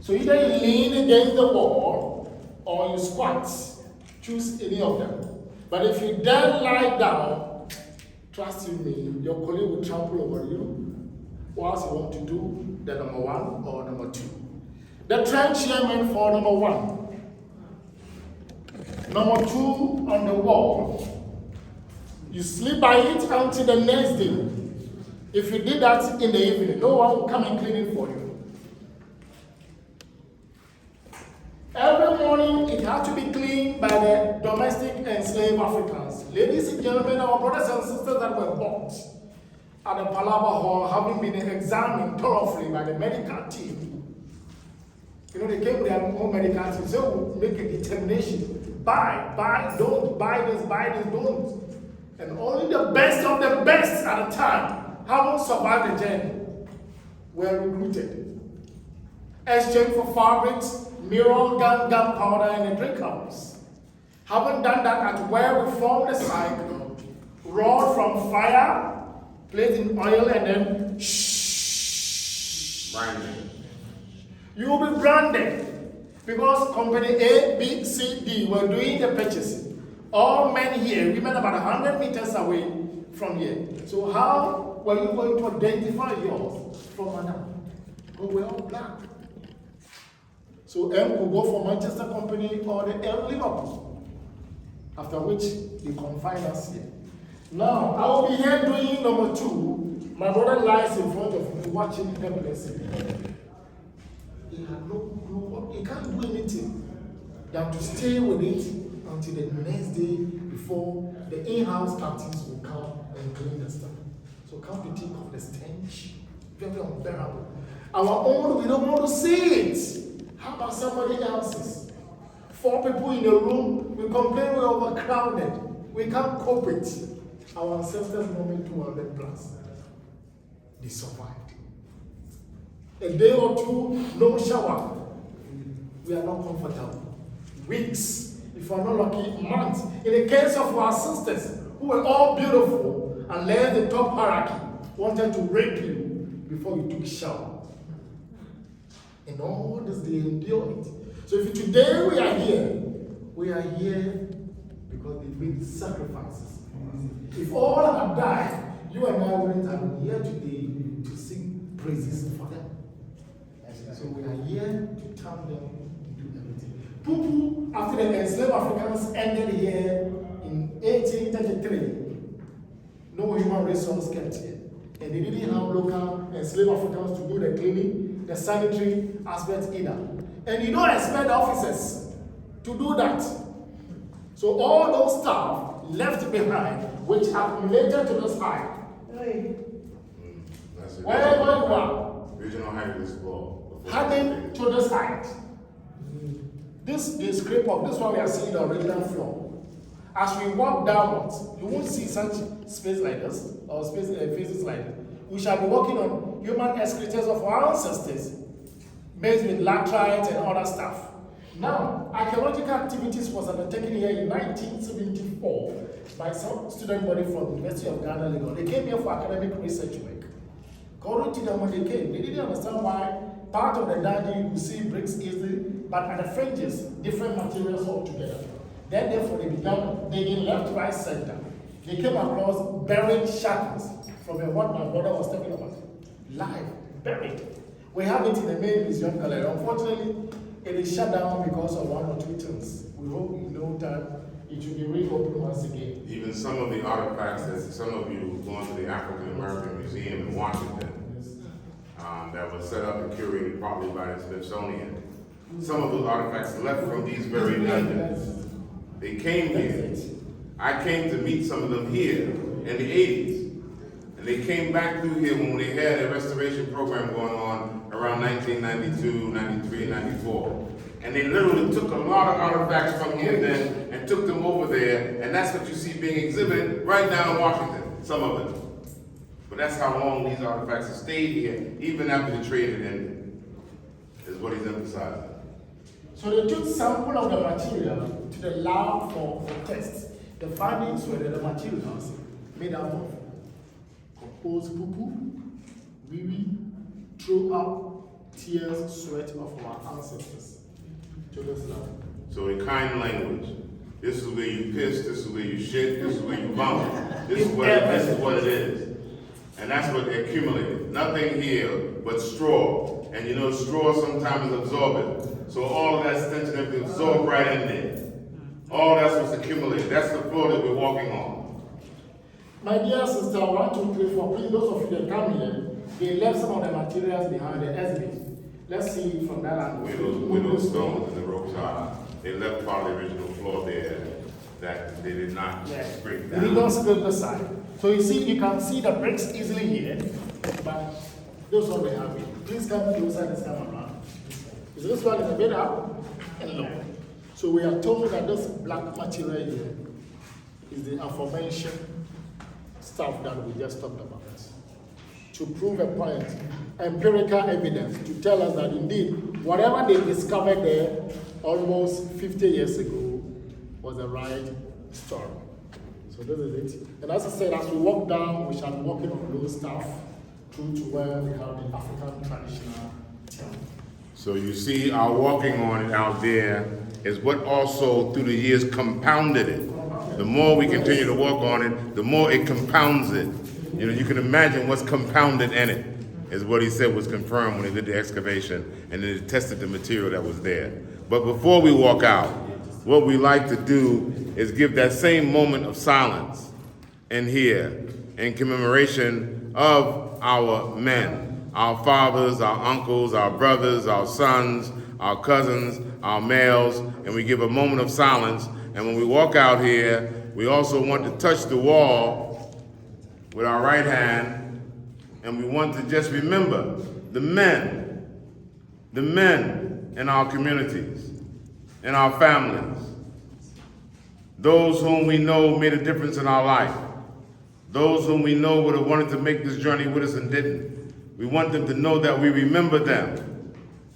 So either you lean against the wall or you squat. Choose any of them. But if you dare lie down, trust you me, your colleague will trample over you whilst you want to do the number 1 or number 2. The trench here meant for number 1. Number 2 on the wall. You sleep by it until the next day. If you did that in the evening, no one will come and clean it for you. Every morning, it has to be cleaned by the domestic enslaved Africans. Ladies and gentlemen, our brothers and sisters that were bought at the Palaba Hall, having been examined thoroughly by the medical team. You know, they came with their own medical team, so we'll make a determination. Buy, don't, buy this, don't. And only the best of the best at the time, having survived the journey, were recruited. Exchanged for fabrics, mirror, gunpowder, and a drink house. Having done that at where we formed the cycle, roared from fire, placed in oil, and then Branding. You will be branded because company A, B, C, D were doing the purchasing. All men here, women about 100 meters away from here. So how were you going to identify yours from Madame? Because we're all black. So M could go for Manchester Company or the L Liverpool. After which they confine us here. Now, I will be here doing number 2. My brother lies in front of me watching helplessly. He had no clue. He can't do anything than to stay with it until the next day before the in-house captains will come and clean the stuff. So come to think of the stench. Very unbearable. Our own, we don't want to see it. How about somebody else's? 4 people in a room, we complain we're overcrowded. We can't cope it. Our ancestors moving 200 plus. They survived. A day or two, no shower. We are not comfortable. Weeks, if we're not lucky, months. In the case of our sisters, who were all beautiful and led the top hierarchy, wanted to rape you before you took a shower. And all this, they endure it. So if today we are here because they made sacrifices. If all had died, you and I wouldn't have been here today to sing praises for them. So we are here to tell them to do everything. Pupu, after the enslaved Africans ended here in 1833, no human resource kept here. And they didn't have local enslaved Africans to do the cleaning, the sanitary aspects either. And you don't expect the officers to do that. So all those staff left behind, which accumulated to this height. That's it. Wherever you are, Regional height of this floor. heading to this height. This is scrape up. This one we are seeing the original floor. As we walk downwards, you won't see such space like this or faces like this. We shall be walking on human excretors of our ancestors, based with laterite and other stuff. Now, archaeological activities was undertaken here in 1974 by some student body from the University of Ghana, Lagos. They came here for academic research work. According to them, when they came, they didn't understand why part of the dungeon you could see bricks easily, but at the fringes, different materials altogether. Then, therefore, they began digging left, right, center. They came across buried shackles from what my brother was talking about. Live, buried. We have it in the main museum gallery. Unfortunately, it is shut down because of one or two things. We hope in no time it will be reopened once again. Even some of the artifacts that some of you who've gone to the African American Museum in Washington, that was set up and curated probably by the Smithsonian. Some of those artifacts left from these very dungeons. They came here. I came to meet some of them here in the 80s. And they came back through here when they had a restoration program going on around 1992, 93, 94. And they literally took a lot of artifacts from here then and took them over there. And that's what you see being exhibited right now in Washington, some of it. But that's how long these artifacts have stayed here, even after the trade had ended, is what he's emphasizing. So they took sample of the material to the lab for tests. The findings were that the materials made out of composed poo-poo, wee-wee, throw up, tears, sweat of our ancestors to this lab. So in kind language, this is where you piss, this is where you shit, this is where you vomit. This is what it is. And that's what they accumulated. Nothing here but straw. And you know straw sometimes is absorbent. So all of that stench and everything absorbed right in there. All that's what's accumulated. That's the floor that we're walking on. My dear sister, 1, 2, 3, 4, please, those of you that come here, they left some of the materials behind the exhibit. Let's see from that angle. Where those stones and the ropes are. They left part of the original floor there that they did not break down. They did not split the side. So you see, you can see the bricks easily here, but those are they have here. Please come closer this time around. So this one is a bit up and low. So we are told that this black material here is the aforementioned stuff that we just talked about. To prove a point, empirical evidence to tell us that indeed, whatever they discovered there almost 50 years ago was the right story. So this is it. And as I said, as we walk down, we shall be walking on those stuff through to where we have the African traditional temple. So you see, our walking on it out there is what also through the years compounded it. The more we continue to walk on it, the more it compounds it. You know, you can imagine what's compounded in it, is what he said was confirmed when he did the excavation and then he tested the material that was there. But before we walk out, what we like to do is give that same moment of silence in here in commemoration of our men, our fathers, our uncles, our brothers, our sons, our cousins, our males, and we give a moment of silence. And when we walk out here, we also want to touch the wall with our right hand, and we want to just remember the men in our communities, in our families, those whom we know made a difference in our life, those whom we know would have wanted to make this journey with us and didn't. We want them to know that we remember them.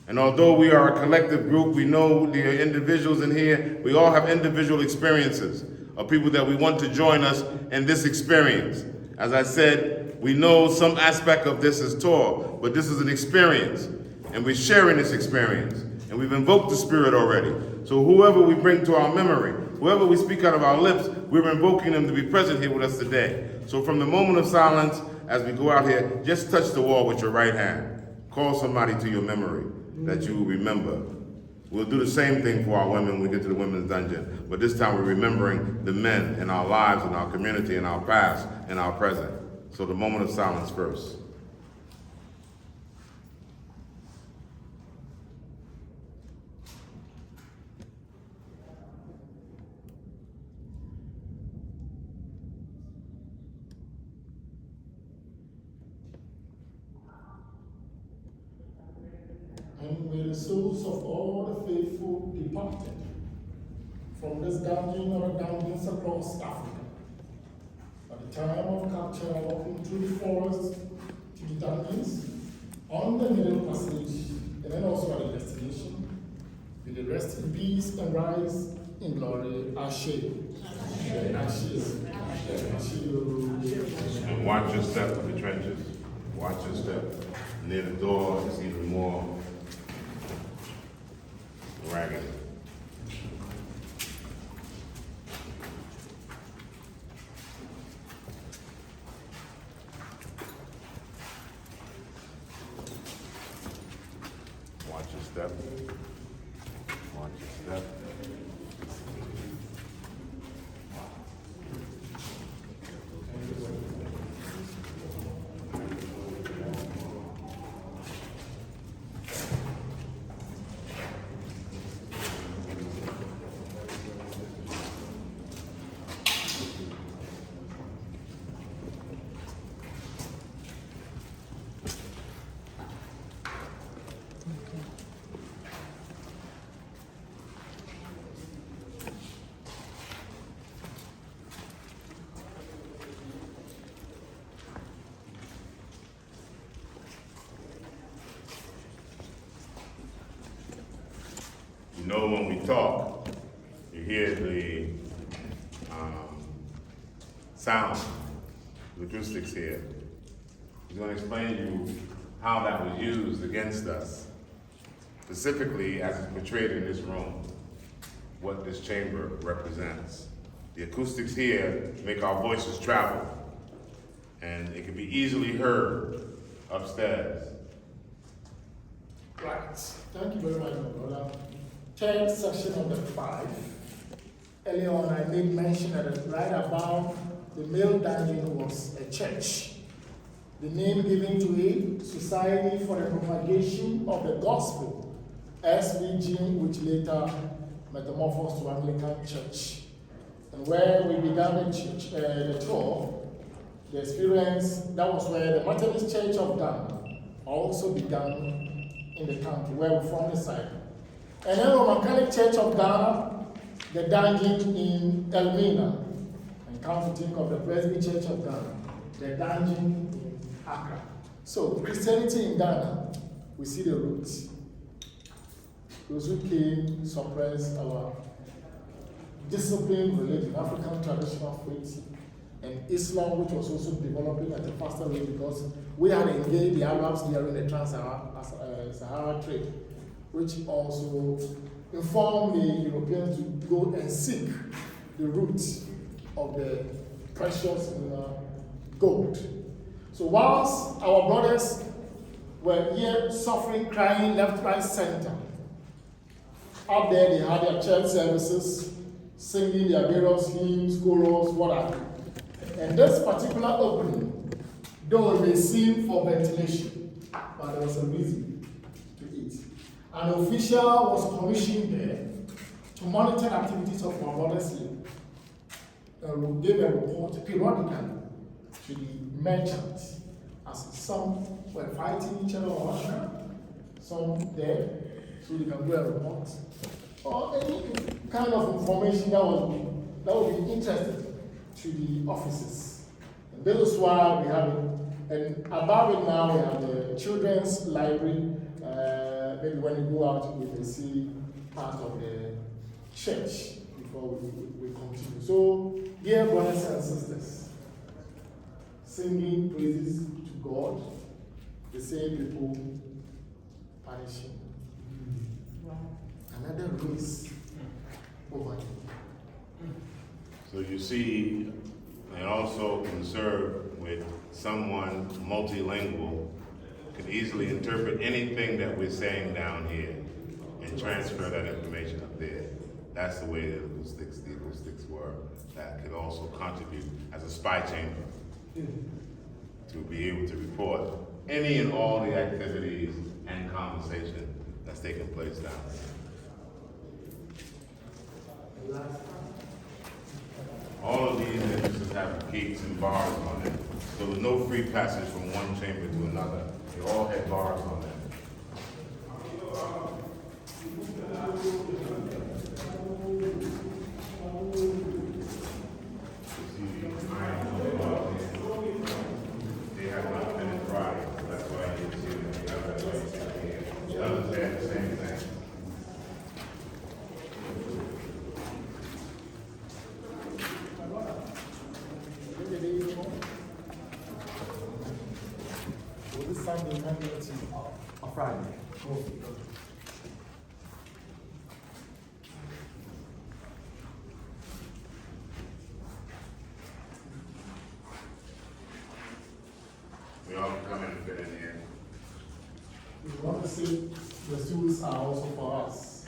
And although we are a collective group, we know the individuals in here, we all have individual experiences of people that we want to join us in this experience. As I said, we know some aspect of this is tour, but this is an experience, and we're sharing this experience, and we've invoked the Spirit already. So whoever we bring to our memory, whoever we speak out of our lips, we're invoking them to be present here with us today. So from the moment of silence, as we go out here, just touch the wall with your right hand. Call somebody to your memory that you will remember. We'll do the same thing for our women when we get to the women's dungeon, but this time we're remembering the men in our lives, in our community, in our past, in our present. So the moment of silence first. And may the souls of all the faithful departed from this dungeon or dungeons across Africa, at the time of capture, walking through the forest to the dungeons, on the middle passage, and then also at the destination, may they rest in peace and rise in glory. Ashe. Ashe. Ashe. And watch your step in the trenches. Watch your step. Near the door, it's even more ragged. Watch your step. Watch your step. You know, when we talk, you hear the sound, the acoustics here. He's going to explain to you how that was used against us, specifically as it's portrayed in this room, what this chamber represents. The acoustics here make our voices travel, and it can be easily heard upstairs. Right. Thank you very much, my brother. Third section of the 5. Earlier on, I made mention that right above the male dungeon was a church. The name given to it, Society for the Propagation of the Gospel, SVG, which later metamorphosed to Anglican Church. And where we began the tour, the experience, that was where the Methodist Church of Ghana also began in the country, where we're from the side. And then Roman Catholic Church of Ghana, the dungeon in Elmina. And come to think of the Presby Church of Ghana, the dungeon in Accra. So Christianity in Ghana, we see the roots. Those who came suppressed our disciplined religion, African traditional faith, and Islam, which was also developing at a faster rate because we had engaged the Arabs during the Trans-Sahara trade, which also informed the Europeans to go and seek the roots of the precious gold. So whilst our brothers were here suffering, crying left, right, center, up there they had their church services, singing their various hymns, chorus, whatever. And this particular opening, though it may seem for ventilation, but there was a reason to it. An official was commissioned there to monitor activities of our brothers here. And gave a report periodically to the merchants, as some were fighting each other or some dead, so they can do a report, or any kind of information that would be interesting to the officers And this is why we have it. And above it now we have the children's library. Maybe when you go out, we can see part of the church before we continue. So, dear brothers and sisters, singing praises to God, the same people punishing. Another race over you. So you see, and also can serve with someone multilingual, can easily interpret anything that we're saying down here and transfer that information up there. That's the way the acoustics were. That could also contribute as a spy chamber to be able to report any and all the activities and conversation that's taking place down there. All of these entrances have gates and bars on them. So there's no free passage from one chamber to another. They all had bars on them. They have not finished riding, so that's why you see them. The others had the same thing. Sunday, Monday, or Friday. We all come in and fit in here. We want to see the schools are also for us.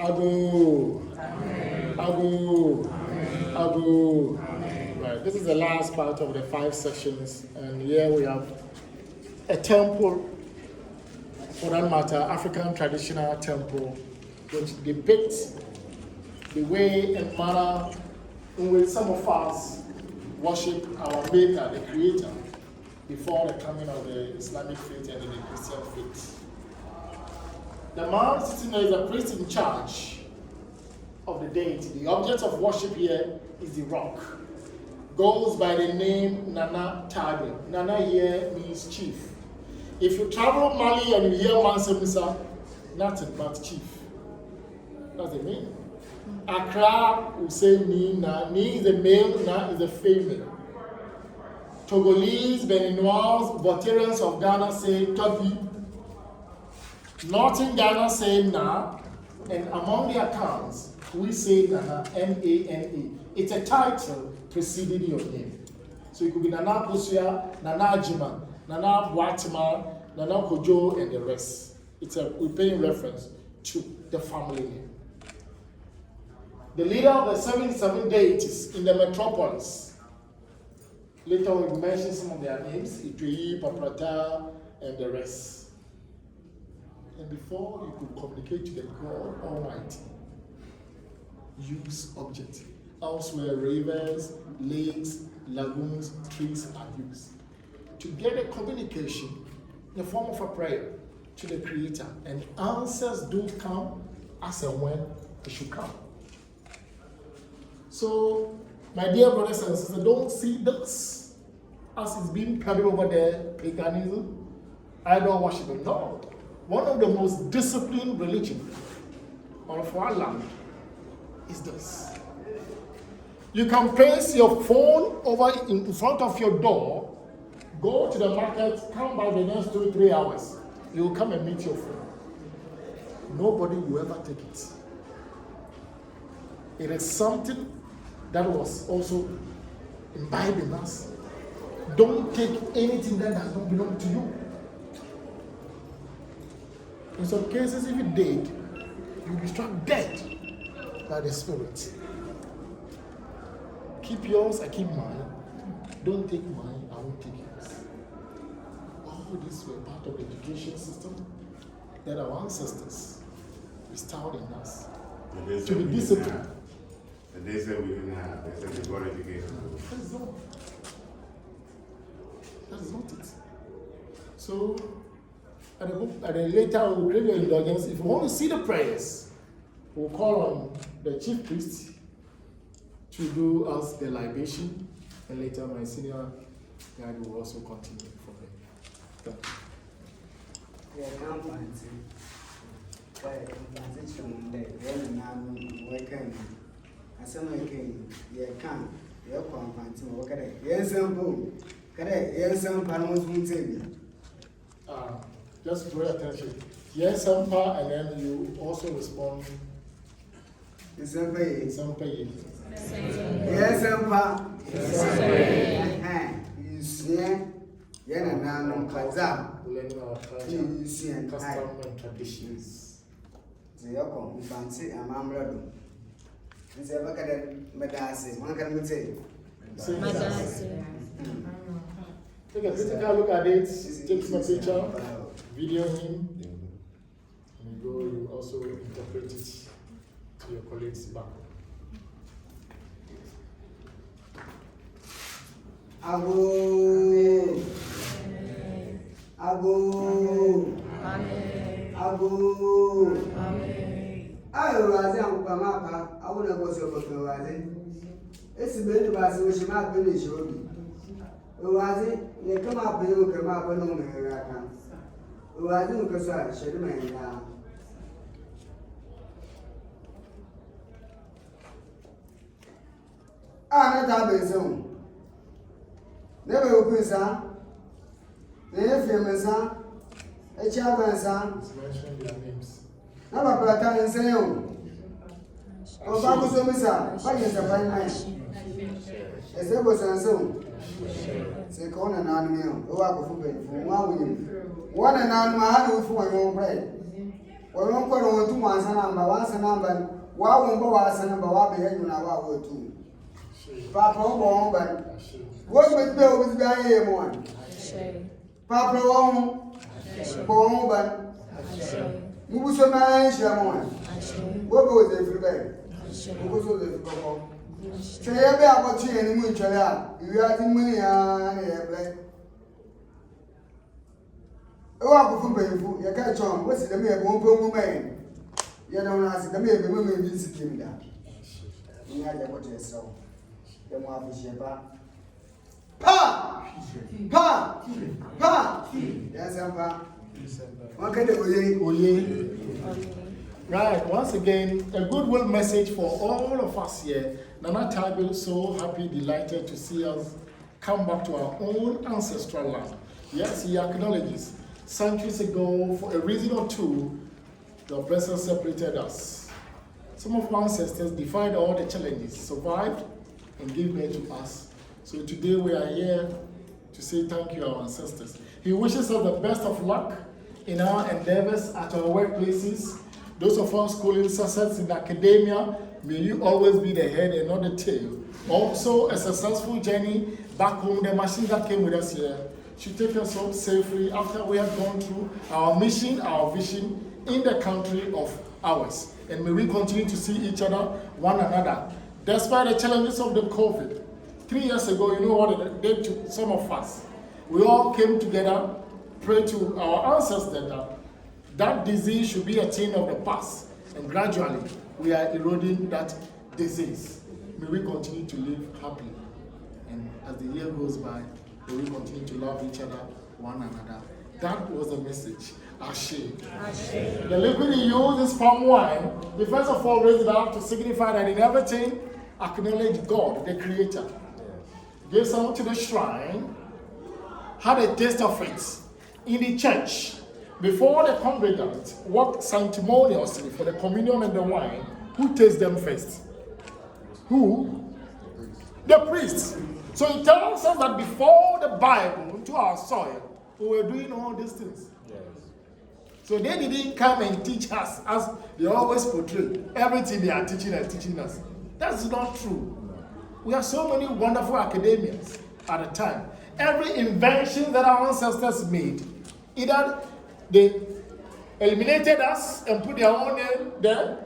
Abu. Right, this is the last part of the 5 sections, and here we have a temple, for that matter, African traditional temple, which depicts the way and manner in which some of us worship our Maker, the Creator, before the coming of the Islamic faith and the Christian faith. The man sitting there is a priest in charge of the deity. The object of worship here is the rock. Goes by the name Nana Tabe. Nana here means chief. If you travel Mali and you hear Mansa, nothing but chief. That's the meaning. Accra will say Ni, Na. Ni is the male, Na is the female. Togolese, Beninois, Voltarians of Ghana say Tobi. Northern Ghana say Na, and among the accounts, we say Nana, N-A-N-A. It's a title preceding your name. So it could be Nana Kosia, Nana Jima, Nana Bwatima, Nana Kojo, and the rest. We're paying reference to the family name. The leader of the 77 deities in the metropolis. Later we mention some of their names, Itui, Paprata, and the rest. And before you could communicate to the God Almighty, use objects. Elsewhere, rivers, lakes, lagoons, trees are used. To get a communication in the form of a prayer to the Creator, and answers do come as and when they should come. So, my dear brothers and sisters, don't see this as it's being peddled over there, paganism, idol worship. No. One of the most disciplined religions of our land is this. You can place your phone over in front of your door, go to the market, come back the next 2-3 hours. You will come and meet your phone. Nobody will ever take it. It is something that was also imbibed in us. Don't take anything that does not belong to you. In some cases, if you did, you'll be struck dead by the Spirit. Keep yours, I keep mine. Don't take mine, I won't take yours. All these were part of the education system that our ancestors installed in us. To be disciplined. And they said we didn't have. They said they brought education. That is not it. So, At the later we'll crave your indulgence. If you want to see the prayers, we'll call on the chief priest to do us the libation, and later my senior guide will also continue from there. Thank you. Yeah, conference. Transition day, then I'm working. I said, yeah, come, you're conference, work at it. Yes, simple. Correct, yes, some panels won't take me. Just pay attention. Yes, Sampa, and then you also respond. Yes, some pay. Some pay. Yes, Sampa. You see, yeah, no, Kaza. Learning our culture, You see, and custom and traditions. the Yoko, fancy, and Mam Redo. And say, look at that, Madassi. One can say, Take a critical look at it, take some picture, video him, and you also interpret it to your colleagues back. Ago. Ayo wazi akupa mapa, awuna kosi okoke wazi. Esi bende basi wishi mapa ni shobi. Wazi, ye kama hapa yu kama hapa no mehiraka. Wazi mkasa shedi mehira. Neta bezo. Nebe upisa. Nebe mesa. Echa bensa. Mention their names. Naba plata enseyo. Oba kusomisa, bayesa bayina. Ezebo sanso. Se kona nanu yo, owa kufupe, mwa wuyi. Wana nanu mahali ufu wa yonkwe. Wa yonkwe ro tu wansa namba, wa wombo wasa namba wa be yedu na wa wotu. Papa wo bomba. Wo be o bi aye mo an. Papa wo bomba. Mubuso na shamon. Wo be o ze fribay. Mubuso ze fribako. Se ye be aboti eni mu ntwele a, iwi ati mu ya na ye ble. Ewa akufu mpeyifu, ye ka chon, wo si dem ye bo mpo mu men. Ye don na si dem ye be mu me bi sikim da. Ni ya je ko te so. Dem wa fi shepa. Pa! Yes, Ampa. One kind of oye. Right, once again, a goodwill message for all of us here. Nana Tabil, so happy, delighted to see us come back to our own ancestral land. Yes, he acknowledges centuries ago, for a reason or two, the oppressors separated us. Some of our ancestors defied all the challenges, survived, and gave birth to us. So today we are here to say thank you, our ancestors. He wishes us the best of luck in our endeavors at our workplaces. Those of us schooling success in academia, may you always be the head and not the tail. Also, a successful journey back home. The machine that came with us here should take us home safely after we have gone through our mission, our vision in the country of ours. And may we continue to see each other, one another. Despite the challenges of the COVID, 3 years ago, you know what it did to some of us. We all came together, prayed to our ancestors that disease should be a thing of the past. And gradually, we are eroding that disease. May we continue to live happily. And as the year goes by, may we continue to love each other, one another. That was the message. Ashe. The liquid he used is palm wine. We first of all raise it up to signify that in everything, acknowledge God, the Creator. Gave some to the shrine, had a taste of it in the church. Before the congregants walked sanctimoniously for the communion and the wine, who tastes them first? Who? The priest. So it tells us that before the Bible into our soil, we were doing all these things. Yes. So they didn't come and teach us as they always portray. Everything they are teaching us. That's not true. We have so many wonderful academians at the time. Every invention that our ancestors made, either they eliminated us and put their own name there,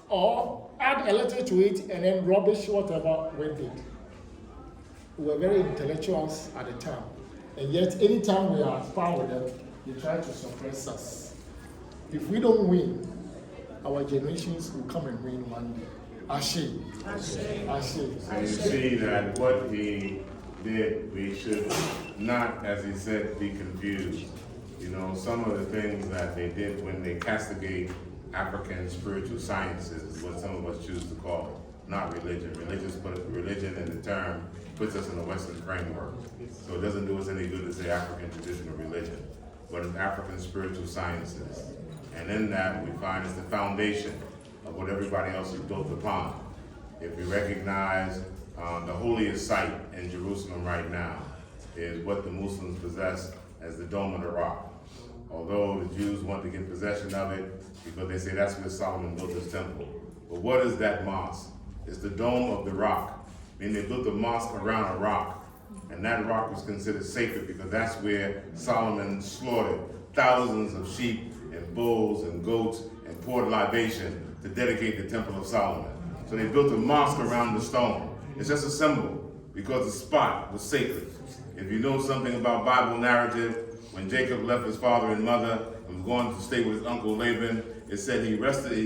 or add a letter to it and then rubbish whatever we did. We were very intellectuals at the time. And yet, anytime we are found with them, They try to suppress us. If we don't win, our generations will come and win one day. Ashe. So you see that what he did, we should not, as he said, be confused. You know, some of the things that they did when they castigate African spiritual sciences is what some of us choose to call it, not religion. Religion in the term puts us in a Western framework. So it doesn't do us any good to say African traditional religion, but it's African spiritual sciences. And in that we find it's the foundation of what everybody else is built upon. If we recognize the holiest site in Jerusalem right now is what the Muslims possess as the Dome of the Rock. Although the Jews want to get possession of it because they say that's where Solomon built his temple. But what is that mosque? It's the Dome of the Rock. I mean, they built a mosque around a rock. And that rock was considered sacred because that's where Solomon slaughtered thousands of sheep and bulls and goats and poured libation to dedicate the Temple of Solomon. So they built a mosque around the stone. It's just a symbol because the spot was sacred. If you know something about Bible narrative, when Jacob left his father and mother and was going to stay with his uncle Laban, it said he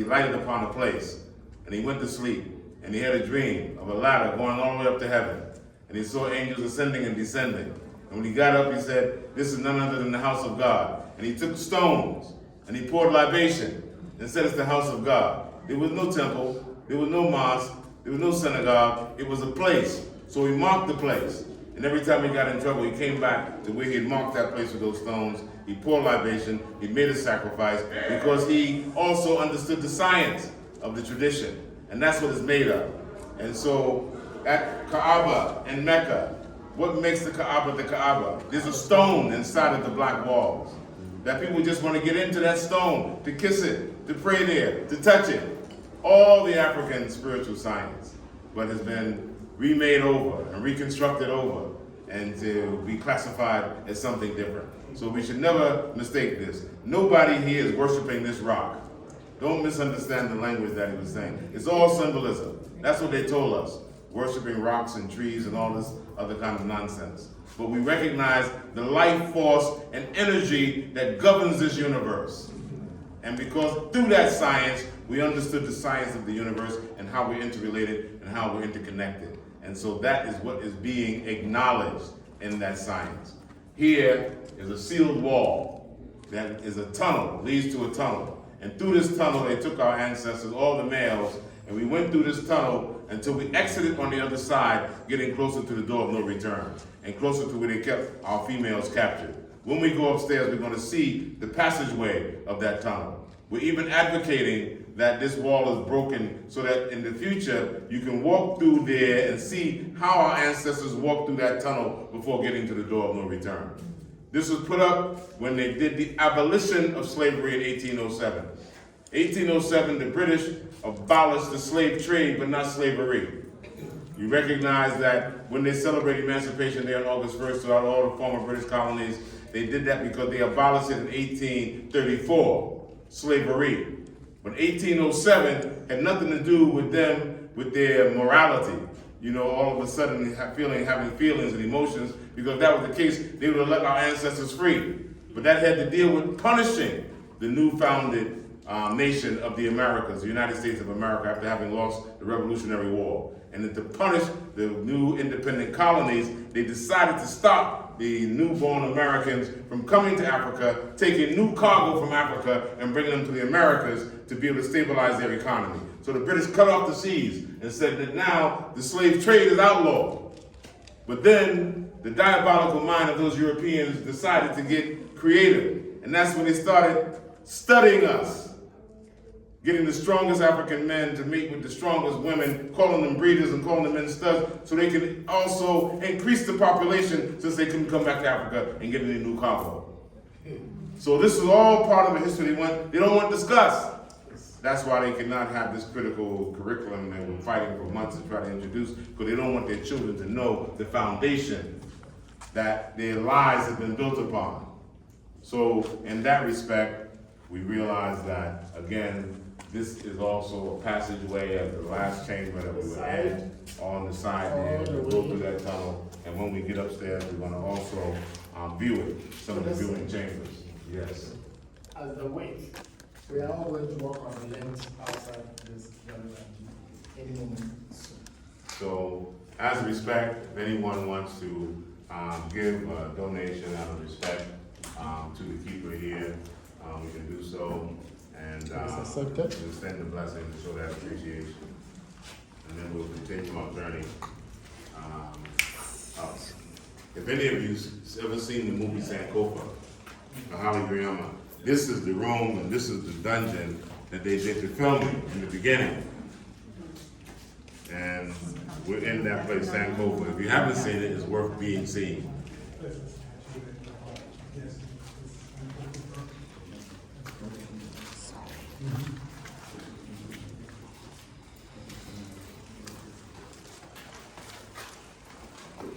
lighted upon a place and he went to sleep and he had a dream of a ladder going all the way up to heaven. And he saw angels ascending and descending. And when he got up, he said, this is none other than the house of God. And he took stones and he poured libation and said it's the house of God. There was no temple, there was no mosque, there was no synagogue, it was a place. So he marked the place. And every time he got in trouble, he came back to where he had marked that place with those stones. He poured libation, he made a sacrifice, because he also understood the science of the tradition. And that's what it's made of. And so at Kaaba in Mecca, what makes the Kaaba the Kaaba? There's a stone inside of the black walls that people just want to get into that stone, to kiss it, to pray there, to touch it. All the African spiritual science, but has been remade over and reconstructed over and to be classified as something different. So we should never mistake this. Nobody here is worshiping this rock. Don't misunderstand the language that he was saying. It's all symbolism. That's what they told us. Worshiping rocks and trees and all this other kind of nonsense. But we recognize the life force and energy that governs this universe. And because through that science, we understood the science of the universe and how we're interrelated and how we're interconnected. And so that is what is being acknowledged in that science. Here is a sealed wall that is a tunnel, leads to a tunnel. And through this tunnel, they took our ancestors, all the males, and we went through this tunnel until we exited on the other side, getting closer to the door of no return, and closer to where they kept our females captured. When we go upstairs, we're going to see the passageway of that tunnel. We're even advocating that this wall is broken so that in the future, you can walk through there and see how our ancestors walked through that tunnel before getting to the door of no return. This was put up when they did the abolition of slavery in 1807. 1807, the British abolished the slave trade, but not slavery. You recognize that when they celebrate Emancipation Day on August 1st throughout all the former British colonies, they did that because they abolished it in 1834, slavery. But 1807 had nothing to do with them, with their morality. You know, all of a sudden having feelings and emotions, because if that was the case, they would have let our ancestors free. But that had to deal with punishing the new founded nation of the Americas, the United States of America, after having lost the Revolutionary War. And then to punish the new independent colonies, they decided to stop the newborn Americans from coming to Africa, taking new cargo from Africa and bringing them to the Americas to be able to stabilize their economy. So the British cut off the seas and said that now the slave trade is outlawed. But then the diabolical mind of those Europeans decided to get creative. And that's when they started studying us, getting the strongest African men to mate with the strongest women, calling them breeders and calling them men studs, so they can also increase the population since they couldn't come back to Africa and get any new cargo. So this is all part of the history they don't want discussed. That's why they cannot have this critical curriculum that we're fighting for months to try to introduce, because they don't want their children to know the foundation that their lives have been built upon. So in that respect, we realize that, again, this is also a passageway of the last chamber that we would end on the side there. We'll go through that tunnel, and when we get upstairs, we're going to also view it, some of the viewing chambers. Yes. as the weight. We are all going to walk on the length outside this very any moment. So, as a respect, if anyone wants to give a donation out of respect to the keeper here, we can do so. And accepted. extend the blessing to show that appreciation. And then we'll continue our journey up. If any of you ever seen the movie Sankofa, or Holly Grandma, this is the room and this is the dungeon that they did the filming in the beginning. And we're in that place, Sankofa. If you haven't seen it, it's worth being seen.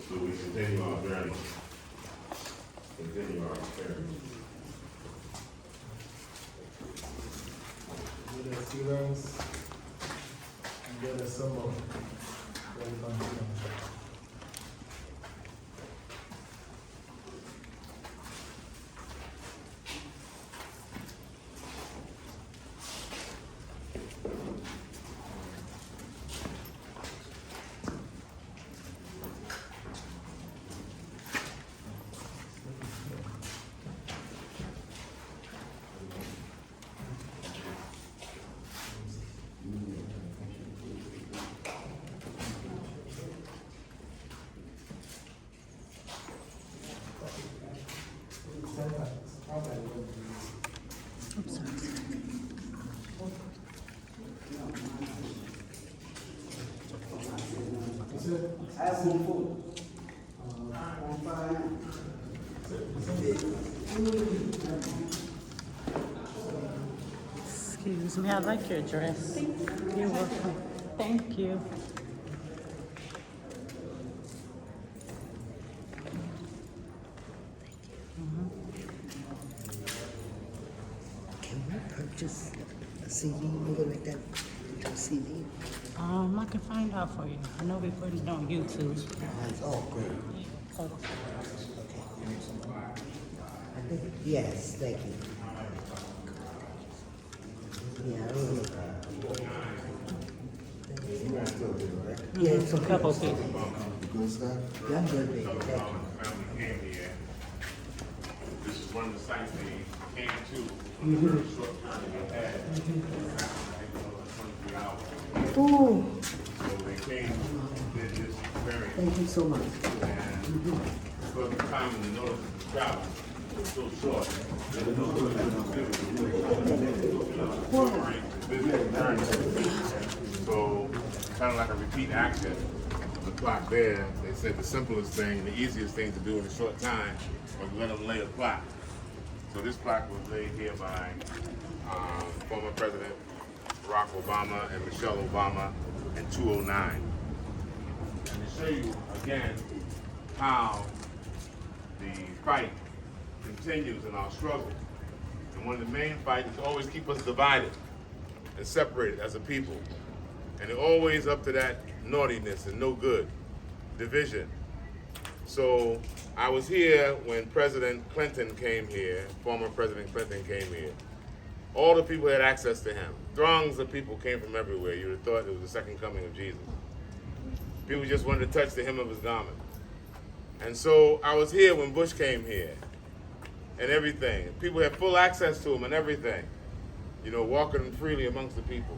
So we continue our journey, continue our experience. Get a sequence and get a symbol. Very confident. I have one food. I'm fine. Excuse me, I like your dress. You're welcome. Thank you. Can we purchase a CD, maybe like that, into a CD? I can find out for you. I know we put it on YouTube. Oh, great. Oh, I think, yes, thank you. Yeah, I don't know. Yeah, it's a okay. couple people. Yeah, I'm good, baby, thank you. Family came here. This is one of the sites they came to for a short time they had. I think it was 23 hours. Oh, So they came, did this experience, thank you so much. and for the time when the notice of the travel was so short, they didn't know what to do. So, kind of like a repeat action of the plot there, they said the simplest thing, the easiest thing to do in a short time was let them lay a plaque. So this plaque was laid here by former President Barack Obama and Michelle Obama in 2009. And to show you again how the fight continues in our struggle. And one of the main fights is to always keep us divided and separated as a people. And they're always up to that naughtiness and no good, division. So I was here when President Clinton came here, former President Clinton came here. All the people had access to him. Throngs of people came from everywhere. You would have thought it was the second coming of Jesus. People just wanted to touch the hem of his garment. And so I was here when Bush came here and everything. People had full access to him and everything, you know, walking freely amongst the people.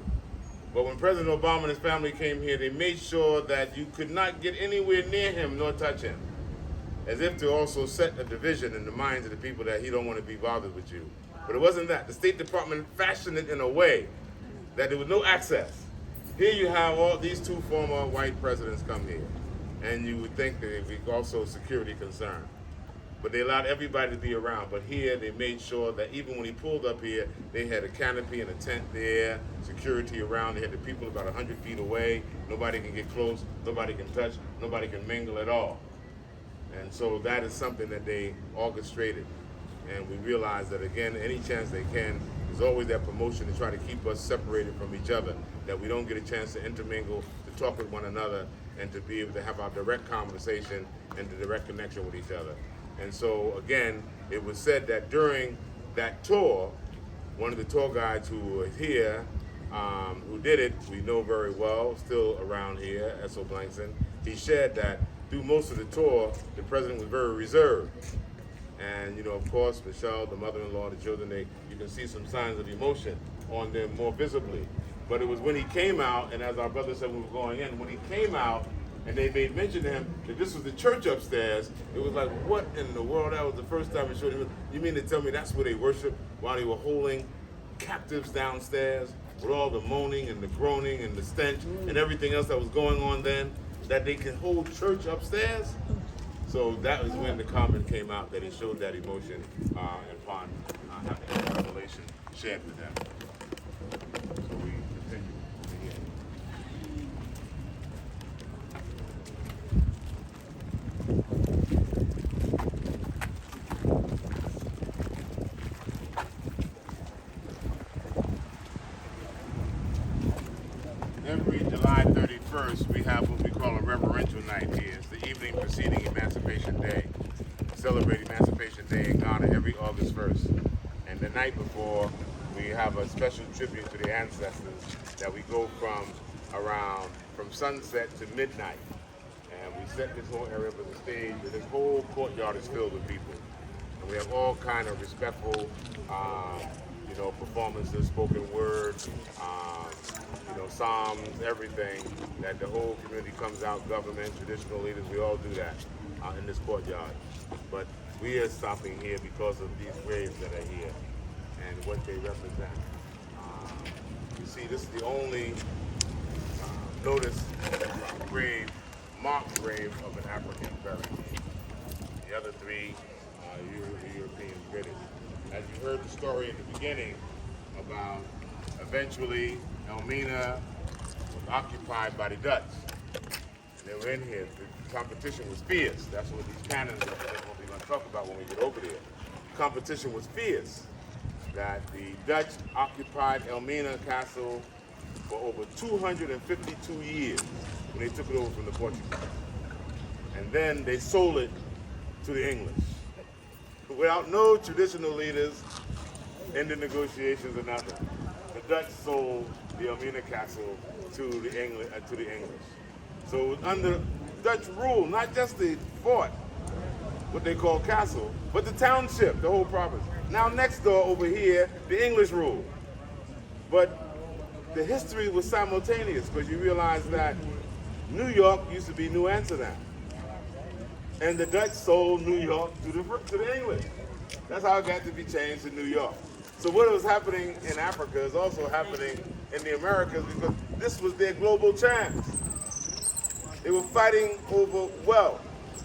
But when President Obama and his family came here, they made sure that you could not get anywhere near him nor touch him, as if to also set a division in the minds of the people that he don't want to be bothered with you. But it wasn't that. The State Department fashioned it in a way that there was no access. Here you have all these two former white presidents come here, and you would think that it would be also a security concern. But they allowed everybody to be around. But here they made sure that even when he pulled up here, they had a canopy and a tent there, security around. They had the people about 100 feet away. Nobody can get close, nobody can touch, nobody can mingle at all. And so that is something that they orchestrated. And we realize that, again, any chance they can, there's always that promotion to try to keep us separated from each other, that we don't get a chance to intermingle, to talk with one another, and to be able to have our direct conversation and the direct connection with each other. And so, again, it was said that during that tour, one of the tour guides who was here, who did it, we know very well, still around here, S.O. Blankson, he shared that through most of the tour, the president was very reserved. And, you know, of course, Michelle, the mother-in-law, the children, you can see some signs of emotion on them more visibly. But it was when he came out, and as our brother said when we were going in, when he came out and they made mention to him that this was the church upstairs, it was like, what in the world? That was the first time it showed him. You mean to tell me that's where they worshiped while they were holding captives downstairs with all the moaning and the groaning and the stench and everything else that was going on then, that they can hold church upstairs? So that was when the comment came out that he showed that emotion upon having a revelation shared with them. So we continue to hear. Every July 31st, we have what we call a reverential night here. It's the evening preceding Emancipation Day. We celebrate Emancipation Day in Ghana every August 1st. And the night before, we have a special tribute to the ancestors that we go from sunset to midnight. And we set this whole area for the stage, and this whole courtyard is filled with people. And we have all kind of respectful, performances, spoken word, psalms, everything, that the whole community comes out, government, traditional leaders, we all do that in this courtyard. But we are stopping here because of these graves that are here and what they represent. You see, this is the only marked grave of an African buried. The other three European British. As you heard the story in the beginning about eventually Elmina was occupied by the Dutch. And they were in here. The competition was fierce. That's what these cannons represent, what we're going to talk about when we get over there. Competition was fierce. That the Dutch occupied Elmina Castle for over 252 years when they took it over from the Portuguese. And then they sold it to the English. Without no traditional leaders in the negotiations or nothing. The Dutch sold the Elmina Castle to the English. So it was under Dutch rule, not just the fort, what they call castle, but the township, the whole province. Now next door over here, the English rule. But the history was simultaneous because you realize that New York used to be New Amsterdam. And the Dutch sold New York to the English. That's how it got to be changed to New York. So what was happening in Africa is also happening in the Americas because this was their global chance. They were fighting over wealth.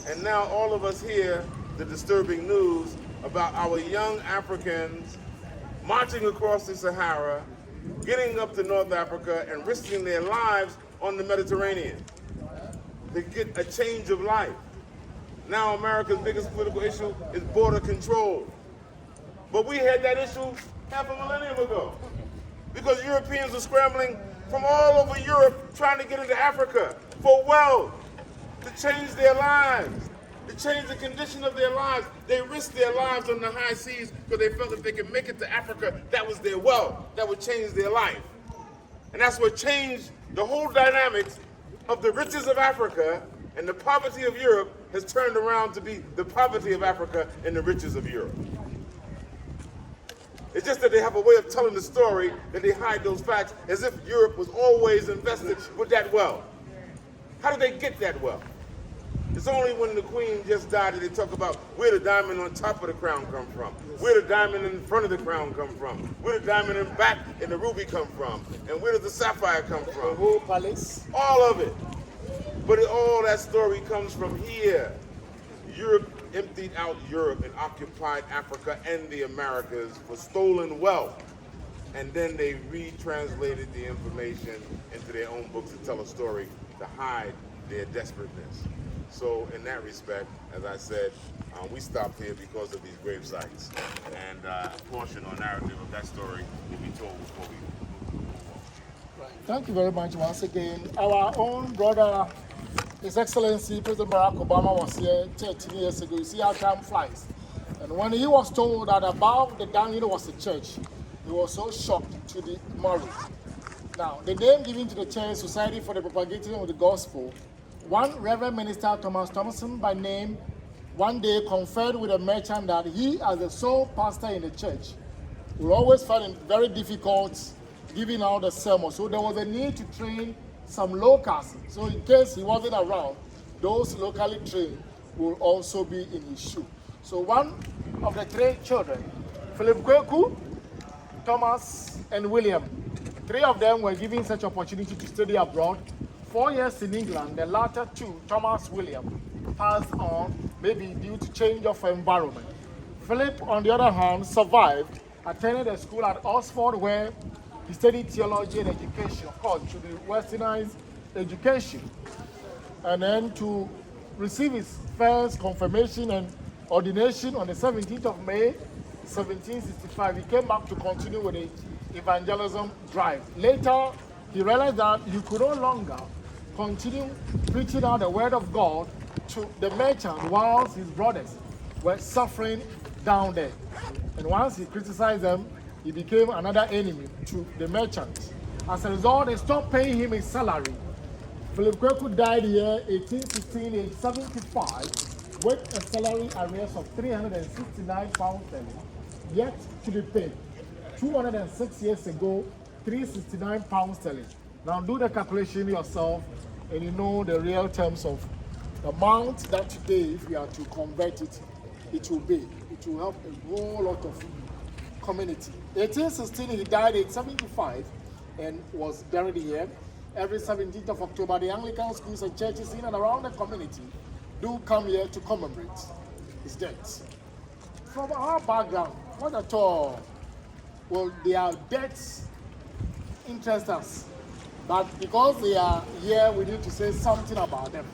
And now all of us hear the disturbing news about our young Africans marching across the Sahara, getting up to North Africa and risking their lives on the Mediterranean to get a change of life. Now America's biggest political issue is border control. But we had that issue half a millennium ago because Europeans were scrambling from all over Europe trying to get into Africa for wealth, to change their lives, to change the condition of their lives. They risked their lives on the high seas because they felt if they could make it to Africa, that was their wealth, that would change their life. And that's what changed the whole dynamics of the riches of Africa, and the poverty of Europe has turned around to be the poverty of Africa and the riches of Europe. It's just that they have a way of telling the story that they hide those facts as if Europe was always invested with that wealth. How did they get that wealth? It's only when the Queen just died that they talk about where the diamond on top of the crown come from, where the diamond in front of the crown come from, where the diamond in back and the ruby come from, and where does the sapphire come from? The whole palace. All of it. But all that story comes from here. Europe emptied out Europe and occupied Africa and the Americas for stolen wealth. And then they retranslated the information into their own books to tell a story to hide their desperateness. So in that respect, as I said, we stopped here because of these grave sites. And a portion or narrative of that story will be told before we move on. Thank you very much once again. Our own brother, His Excellency President Barack Obama, was here 13 years ago. You see how time flies. And when he was told that above the downhill was a church, he was so shocked to the marrow. Now, the name given to the church, Society for the Propagating of the Gospel, one Reverend Minister Thomas Thompson by name, one day conferred with a merchant that he, as the sole pastor in the church, would always find it very difficult giving out the sermon. So there was a need to train some locals. So in case he wasn't around, those locally trained will also be in his shoe. So one of the three children, Philip Kweku, Thomas, and William, three of them were given such opportunity to study abroad. 4 years in England, the latter two, Thomas, William, passed on, maybe due to change of environment. Philip, on the other hand, survived, attended a school at Oxford where he studied theology and education, of course, to the westernized education. And then to receive his first confirmation and ordination on the 17th of May, 1765, he came back to continue with the evangelism drive. Later, he realized that he could no longer continue preaching out the word of God to the merchant whilst his brothers were suffering down there. And once he criticized them, he became another enemy to the merchants. As a result, they stopped paying him his salary. Philip Kweku died here 1816, age 75, with a salary arrears of £369 yet to be paid. 206 years ago, £369. Now do the calculation yourself and you know the real terms of the amount that today, if we are to convert it, it will be. It will help a whole lot of community. 1816, he died at 75 and was buried here. Every 17th of October, the Anglican schools and churches in and around the community do come here to commemorate his death. From our background, not at all. Well, their deaths interest us, but because they are here, we need to say something about them.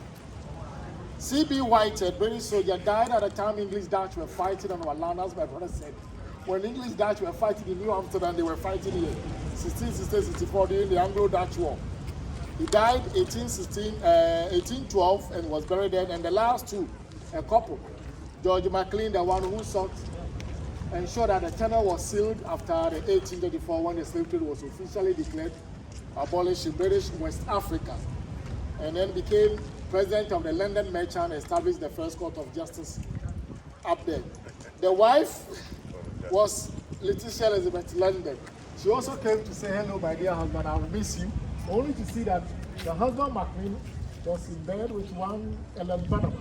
C.B. Whitehead, British soldier, died at the time English-Dutch were fighting on our land, as my brother said. When English-Dutch were fighting in New Amsterdam, they were fighting here. 1664 during the Anglo-Dutch War. He died 1812 and was buried there. And the last two, a couple, George MacLean, the one who sought ensure that the tunnel was sealed after the 1834 when the slave trade was officially declared abolished in British West Africa, and then became president of the London Merchant, established the first court of justice up there. The wife was Letitia Elizabeth London. She also came to say, hello, my dear husband, I will miss you, only to see that the husband, MacLean, was in bed with one Elmina,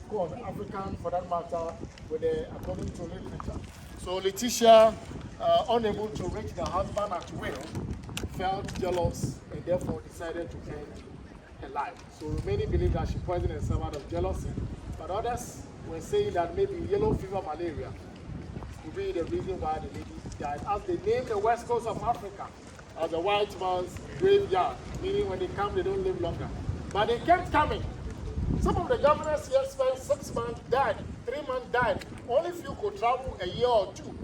called African, for that matter, with the, according to literature. So Letitia, unable to reach the husband at will, felt jealous and therefore decided to end her life. So many believe that she poisoned herself out of jealousy, but others were saying that maybe yellow fever malaria would be the reason why the lady died, as they named the west coast of Africa as the white man's graveyard, meaning when they come, they don't live longer. But they kept coming. Some of the governors here spent 6 months, died, 3 months, died. Only few could travel a year or two.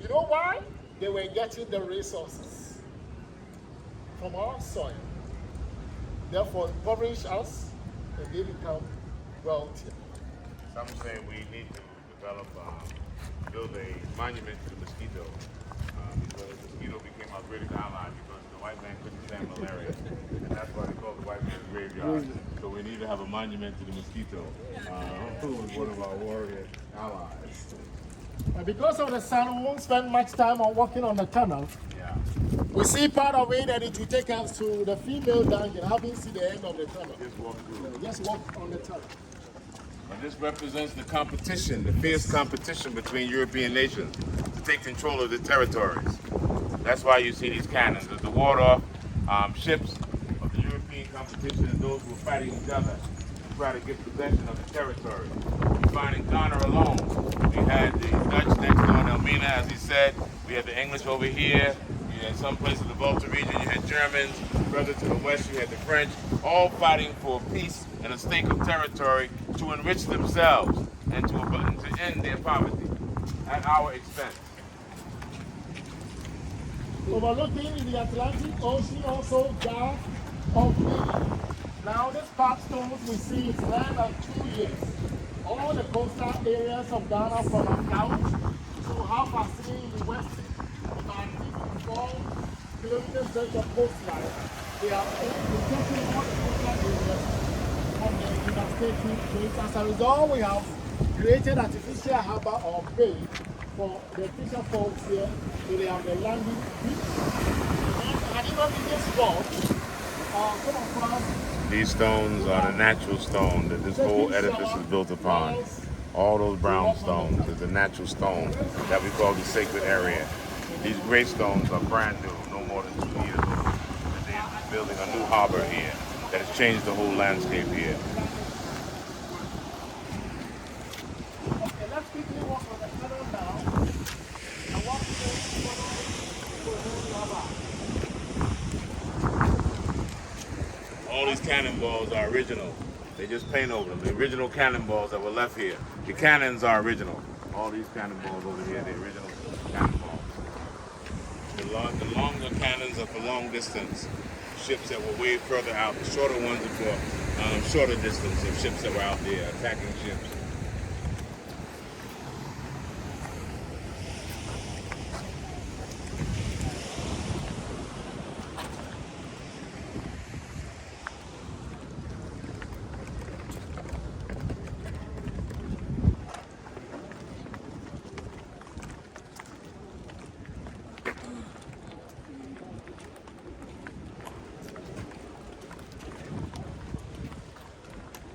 You know why? They were getting the resources from our soil. Therefore, impoverish us, and they become wealthier. Some say we need to develop, build a monument to the mosquito, because the mosquito became our greatest ally because the white man couldn't stand malaria. And that's why they call the white man's graveyard. So we need to have a monument to the mosquito, who was one of our warrior allies. And because of the sun, we won't spend much time on walking on the tunnel. Yeah. We see part of it that it will take us to the female dungeon, having seen the end of the tunnel. Just walk through. Just walk on the tunnel. And this represents the competition, the fierce competition between European nations to take control of the territories. That's why you see these cannons. The water ships of the European competition and those who are fighting each other to try to get possession of the territory. You find in Ghana alone, we had the Dutch next door in Elmina, as he said. We had the English over here. You had some places in the Volta region. You had Germans. Further to the west, you had the French, all fighting for peace and a stake of territory to enrich themselves and to end their poverty at our expense. Overlooking in the Atlantic Ocean, also Gulf of Guinea. Now, this park stones we see is land of 2 years. All all the coastal areas of Ghana from Account to half a city in the west, about 54 kilometers stretch of coastline. They are taking all the coastal areas from the devastating trade. As a result, we have created artificial harbor or bay for the fisher folks here, so they have the landing beach. And even in this spot, come across. These stones are the natural stone that this whole edifice is built upon. All those brown stones is the natural stone that we call the sacred area. These gray stones are brand new, no more than 2 years old. And they're building a new harbor here that has changed the whole landscape here. Okay, let's quickly walk on the tunnel now. And walk to the harbor. All these cannonballs are original. They just paint over them. The original cannonballs that were left here. The cannons are original. All these cannonballs over here, the original cannonballs. The longer cannons are for long distance. Ships that were way further out. The shorter ones are for shorter distance of ships that were out there attacking ships.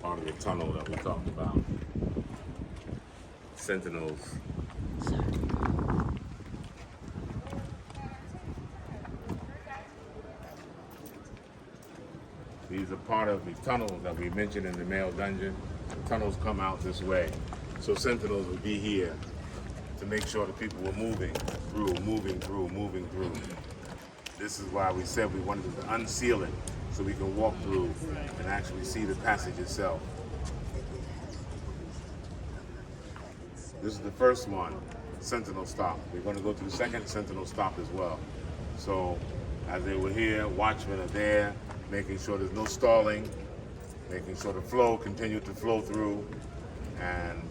Part of the tunnel that we talked about. Sentinels. These are part of the tunnels that we mentioned in the male dungeon. The tunnels come out this way. So sentinels would be here to make sure the people were moving through. This is why we said we wanted to unseal it so we can walk through and actually see the passage itself. This is the first one, sentinel stop. We're going to go to the second sentinel stop as well. So as they were here, watchmen are there, making sure there's no stalling, making sure the flow continued to flow through, and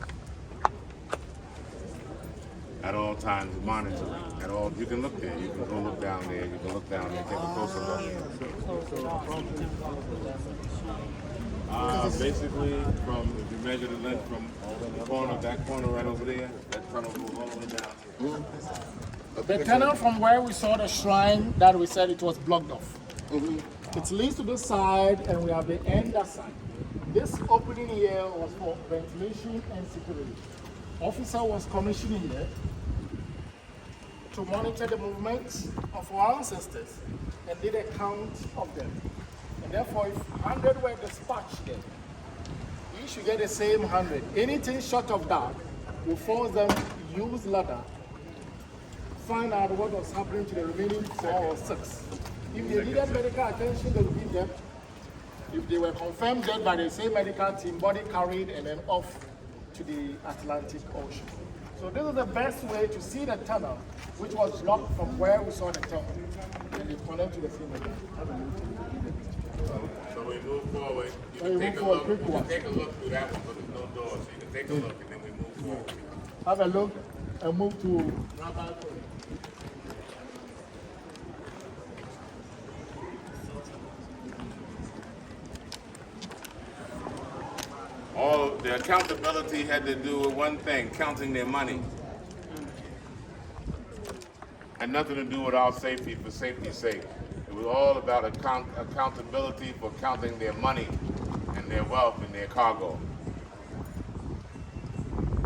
at all times monitoring. At all, you can look there. You can go look down there. You can look down there. Take a closer look. Basically, from if you measure the length from the corner, that corner right over there, that tunnel goes all the way down. The tunnel from where we saw the shrine that we said it was blocked off. It leads to this side, and we have the end that side. This opening here was for ventilation and security. Officer was commissioned here to monitor the movements of our ancestors and did a count of them. And therefore, if 100 were dispatched there, we should get the same 100. Anything short of that will force them to use ladder, find out what was happening to the remaining 4 or 6. If they needed medical attention, they would give them. If they were confirmed dead by the same medical team, body carried and then off to the Atlantic Ocean. So this is the best way to see the tunnel, which was blocked from where we saw the tunnel. And they connect to the same again. So we move forward. You So can you take move a forward, look. quick You one. can take a look through that one, but there's no door. So you can take a look and then we move forward. Have a look and move to Rabbi Korea. All the accountability had to do with one thing, counting their money. Had nothing to do with our safety for safety's sake. It was all about accountability for counting their money and their wealth and their cargo.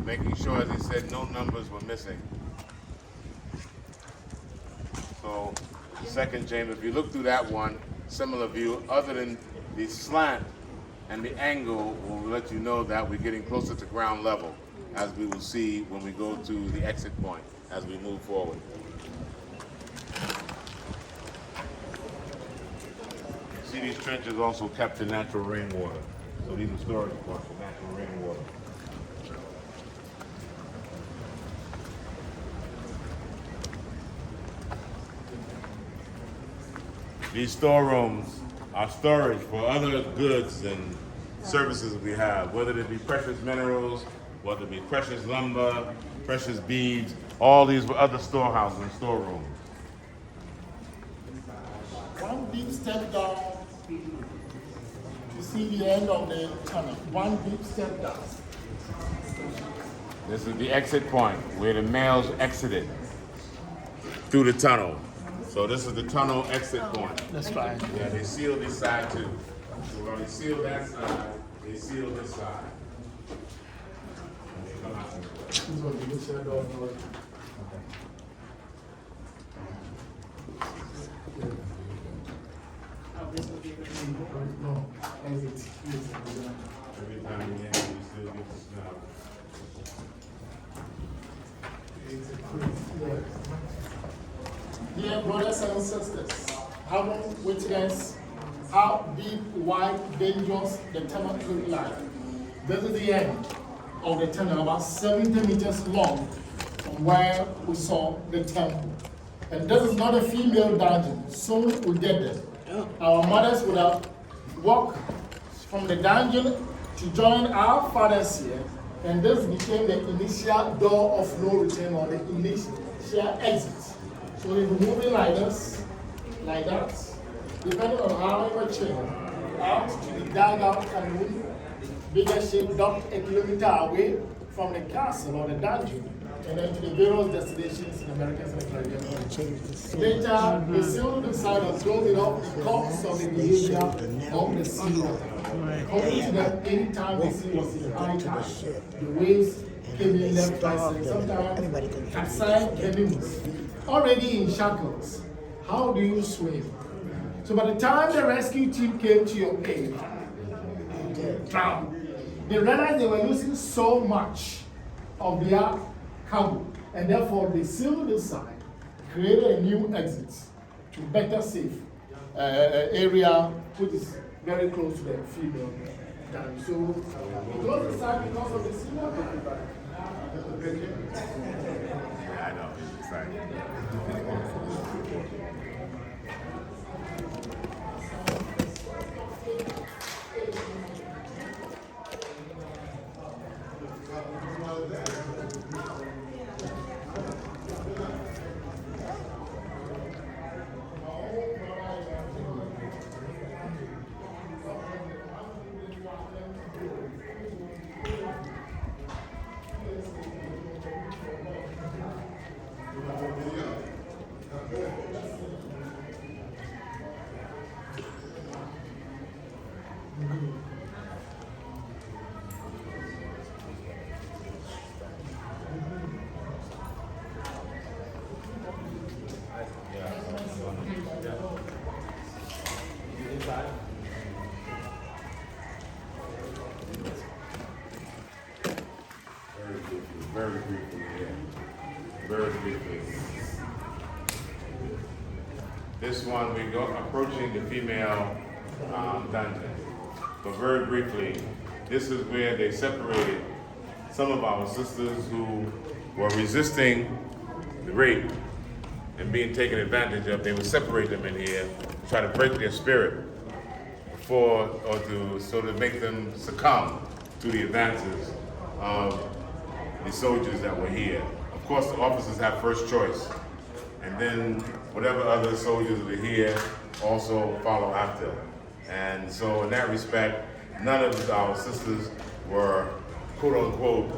Making sure, as he said, no numbers were missing. So, second chamber, if you look through that one, similar view, other than the slant and the angle will let you know that we're getting closer to ground level, as we will see when we go to the exit point as we move forward. See, these trenches also capture natural rainwater. So these are storage points for natural rainwater. These storerooms are storage for other goods and services we have, whether it be precious minerals, whether it be precious lumber, precious beads, all these were other storehouses and storerooms. One deep step down to see the end of the tunnel. One deep step down. This is the exit point where the males exited through the tunnel. So this is the tunnel exit point. That's right. Yeah, they sealed this side too. So when they seal that side, they seal this side. Come out. This was the initial door for it. No, exit. Every time you enter, you still get the smell. Dear brothers and sisters, having witnessed how deep, wide, dangerous the tunnel looked like, this is the end of the tunnel, about 70 meters long from where we saw the temple. And this is not a female dungeon. Soon we get there. Our mothers would have walked from the dungeon to join our fathers here, and this became the initial door of no return, or the initial exit. So they were moving like this, like that, depending on how they were chilling, out to the dugout canoe, bigger ship docked a kilometer away from the castle or the dungeon, and then to the various destinations in America and the Caribbean. Later, they sealed the side and closed it up because of the behavior of the sea water. According to them, anytime the sea was in high tide, the waves came in left, right, and sometimes capsized canoes. Already in shackles, how do you swim? So by the time the rescue team came to your aid, drowned. They realized they were losing so much of their cargo, and therefore they sealed the side, created a new exit to better safe area, which is very close to the female dungeon. So we closed the side because of the sea water. I know, it's like. Very briefly, yeah. Very briefly. This one, we go approaching the female dungeon. But very briefly, this is where they separated some of our sisters who were resisting the rape and being taken advantage of. They would separate them in here, try to break their spirit so to make them succumb to the advances of the soldiers that were here. Of course, the officers have first choice, and then whatever other soldiers are here also follow after. And so in that respect, none of our sisters were quote unquote,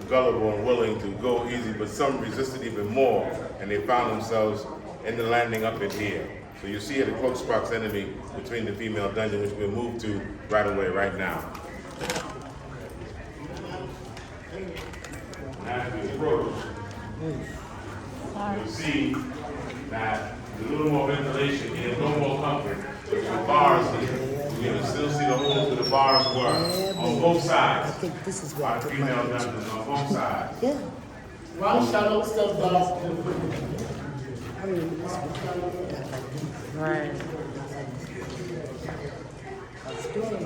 gullible and willing to go easy, but some resisted even more, and they found themselves in the landing up in here. So you see here the close proximity between the female dungeon, which we'll move to right away, right now. As we approach, you'll see that there's a little more ventilation here, a little more comfort. There's the bars here. You can still see the holes where the bars were on both sides. I think this is Our what I put female my dungeons on both sides. Yeah. One shadow step back. I remember this one. Right. I was doing it.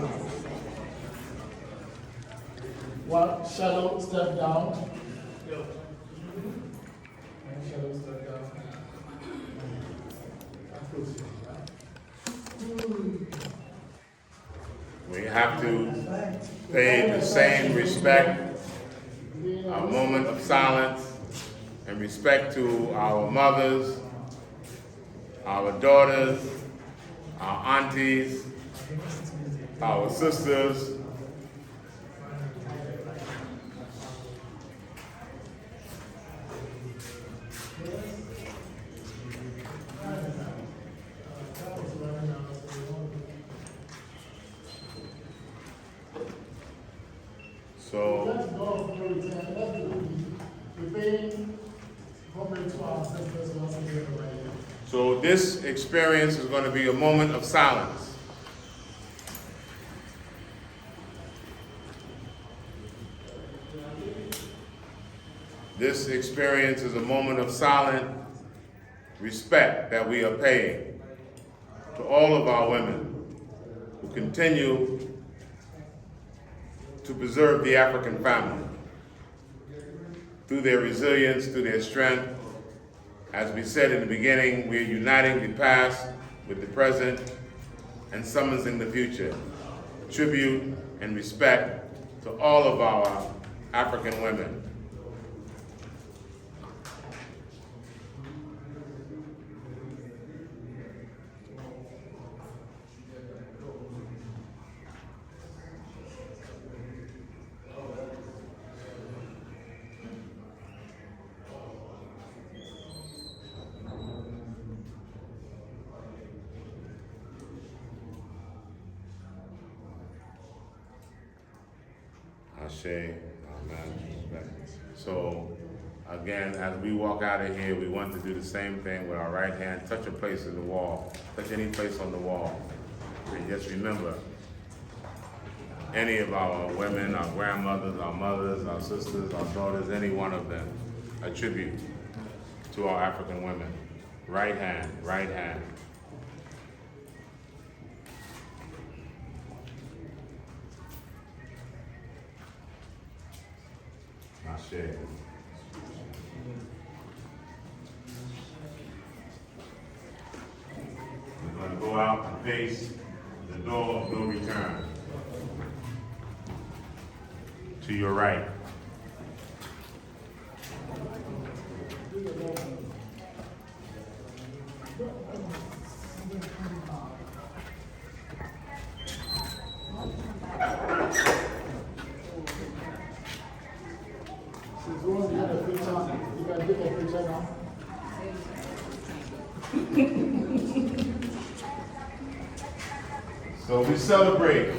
One shadow step down. One shadow step down. We have to pay the same respect a moment of silence in respect to our mothers, our daughters, our aunties, our sisters, So this experience is going to be a moment of silence. This experience is a moment of silent respect that we are paying to all of our women who continue to preserve the African family through their resilience, through their strength. As we said in the beginning, we are uniting the past with the present and summoning the future. Tribute and respect to all of our African women. Amen. So, again, as we walk out of here, we want to do the same thing with our right hand. Touch a place in the wall. Touch any place on the wall. And just remember, any of our women, our grandmothers, our mothers, our sisters, our daughters, any one of them, a tribute to our African women. Right hand, right hand. Ashe. We're going to go out and face the door of no return. To your right. So we celebrate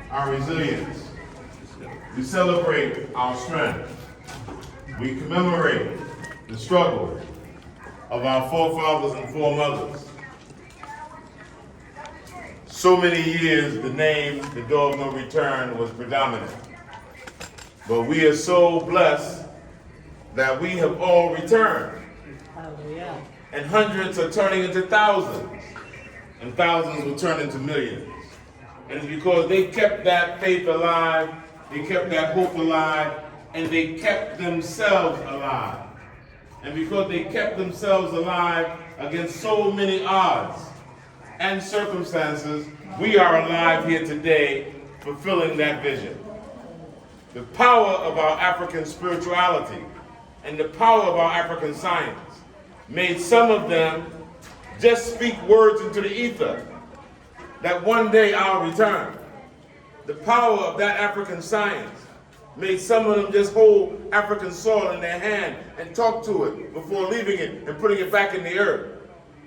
our resilience. We celebrate our strength. We commemorate the struggle of our forefathers and foremothers. So many years the name, the door of no return, was predominant. But we are so blessed that we have all returned. Hallelujah. And hundreds are turning into thousands. And thousands will turn into millions. And it's because they kept that faith alive, they kept that hope alive, and they kept themselves alive. And because they kept themselves alive against so many odds and circumstances, we are alive here today fulfilling that vision. The power of our African spirituality and the power of our African science made some of them just speak words into the ether that one day I'll return. The power of that African science made some of them just hold African soil in their hand and talk to it before leaving it and putting it back in the earth.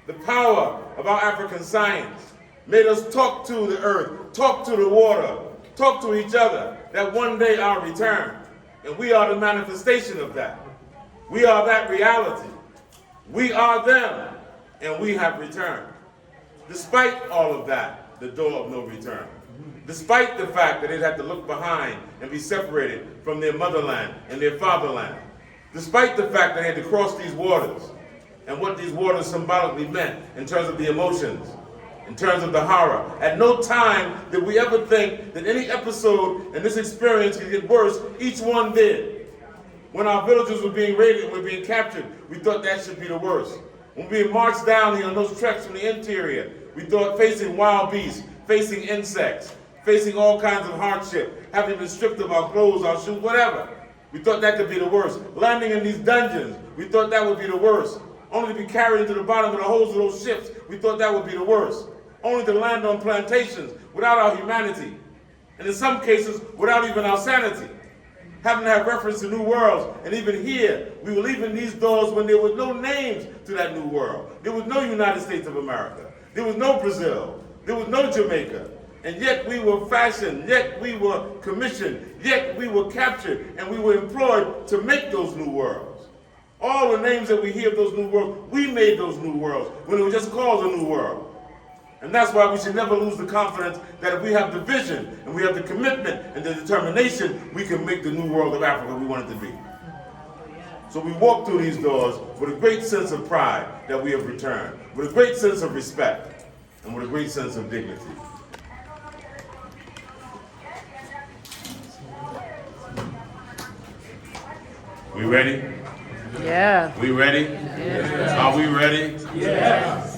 The power of our African science made us talk to the earth, talk to the water, talk to each other, that one day I'll return. And we are the manifestation of that. We are that reality. We are them, and we have returned. Despite all of that, the door of no return. Despite the fact that they'd have to look behind and be separated from their motherland and their fatherland. Despite the fact that they had to cross these waters and what these waters symbolically meant in terms of the emotions, in terms of the horror. At no time did we ever think that any episode in this experience could get worse. Each one did. When our villages were being raided and were being captured, we thought that should be the worst. When we marched down here on those treks from the interior, we thought facing wild beasts, facing insects, facing all kinds of hardship, having been stripped of our clothes, our shoes, whatever. We thought that could be the worst. Landing in these dungeons, we thought that would be the worst. Only to be carried into the bottom of the holds of those ships, we thought that would be the worst. Only to land on plantations without our humanity. And in some cases, without even our sanity. Having to have reference to new worlds, and even here, we were leaving these doors when there was no names to that new world. There was no United States of America. There was no Brazil. There was no Jamaica. And yet we were fashioned, yet we were commissioned, yet we were captured, and we were employed to make those new worlds. All the names that we hear of those new worlds, we made those new worlds when it was just called a new world. And that's why we should never lose the confidence that if we have the vision, and we have the commitment and the determination, we can make the new world of Africa we want it to be. So we walk through these doors with a great sense of pride that we have returned, with a great sense of respect, and with a great sense of dignity. We ready? Yeah. We ready? Yeah. Are we ready? Yes.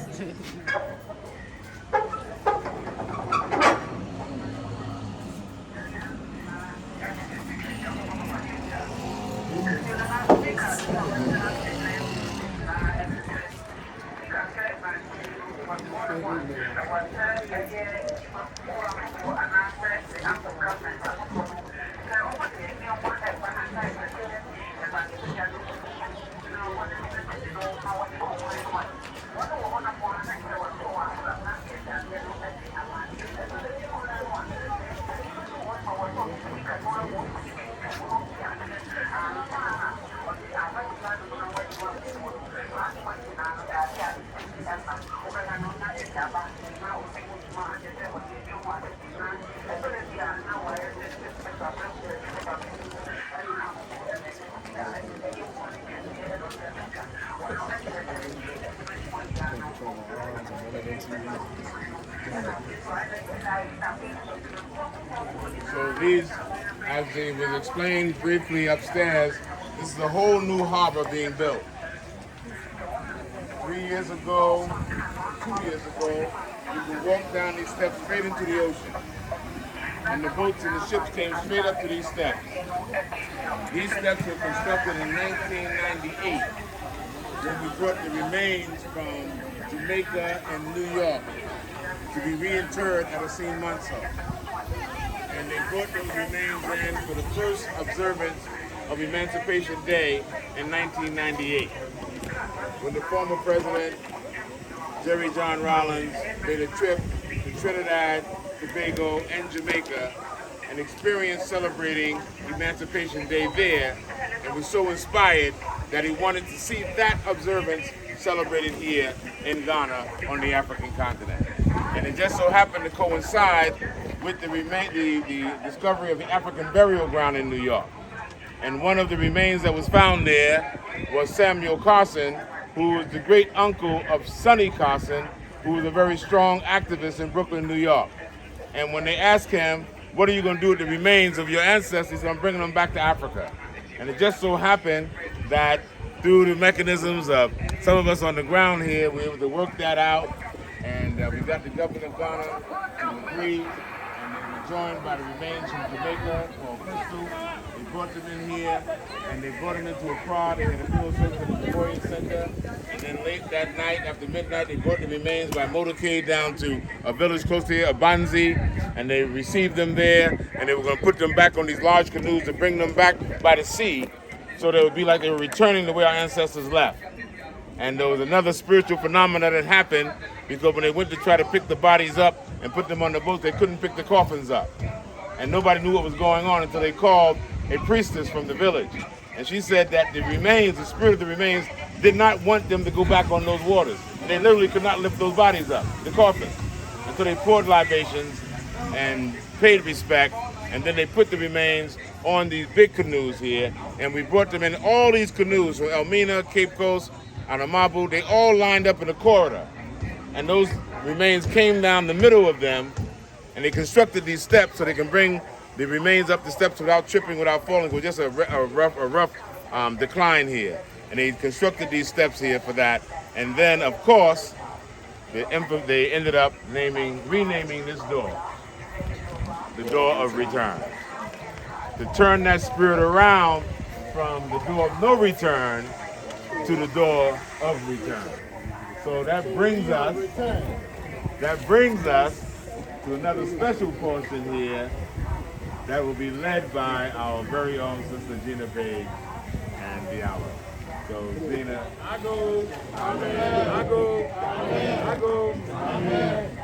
So these, as it was explained briefly upstairs, this is a whole new harbor being built. 3 years ago, 2 years ago, you could walk down these steps straight into the ocean. And the boats and the ships came straight up to these steps. These steps were constructed in 1998 when we brought the remains from Jamaica and New York to be reinterred at Asim Manso. And they brought those remains in for the first observance of Emancipation Day in 1998, when the former president, Jerry John Rawlins, made a trip to Trinidad, Tobago, and Jamaica and experienced celebrating Emancipation Day there, and was so inspired that he wanted to see that observance celebrated here in Ghana on the African continent. And it just so happened to coincide with the discovery of the African burial ground in New York. And one of the remains that was found there was Samuel Carson, who was the great uncle of Sonny Carson, who was a very strong activist in Brooklyn, New York. And when they asked him, what are you going to do with the remains of your ancestors? He said, I'm bringing them back to Africa. And it just so happened that through the mechanisms of some of us on the ground here, we were able to work that out. And we got the government of Ghana to agree. And they were joined by the remains from Jamaica called Crystal. They brought them in here, and they brought them into Accra. They had a funeral service at the Memorial Center. And then late that night, after midnight, they brought the remains by motorcade down to a village close to here, Abanzi, and they received them there. And they were going to put them back on these large canoes to bring them back by the sea, so they would be like they were returning the way our ancestors left. And there was another spiritual phenomenon that happened, because when they went to try to pick the bodies up and put them on the boats, they couldn't pick the coffins up. And nobody knew what was going on until they called a priestess from the village. And she said that the remains, the spirit of the remains, did not want them to go back on those waters. They literally could not lift those bodies up, the coffins. And so they poured libations and paid respect, and then they put the remains on these big canoes here, and we brought them in all these canoes from Elmina, Capecoast, Anamabu. They all lined up in a corridor. And those remains came down the middle of them, and they constructed these steps so they can bring the remains up the steps without tripping, without falling. It was just a rough decline here. And they constructed these steps here for that. And then, of course, they ended up renaming this door the Door of Return, to turn that spirit around from the door of no return to the door of return. So that brings us to another special portion here that will be led by our very own Sister Gina Page and Diallo. So Gina, I go, Amen. I go, Amen. I go, Amen.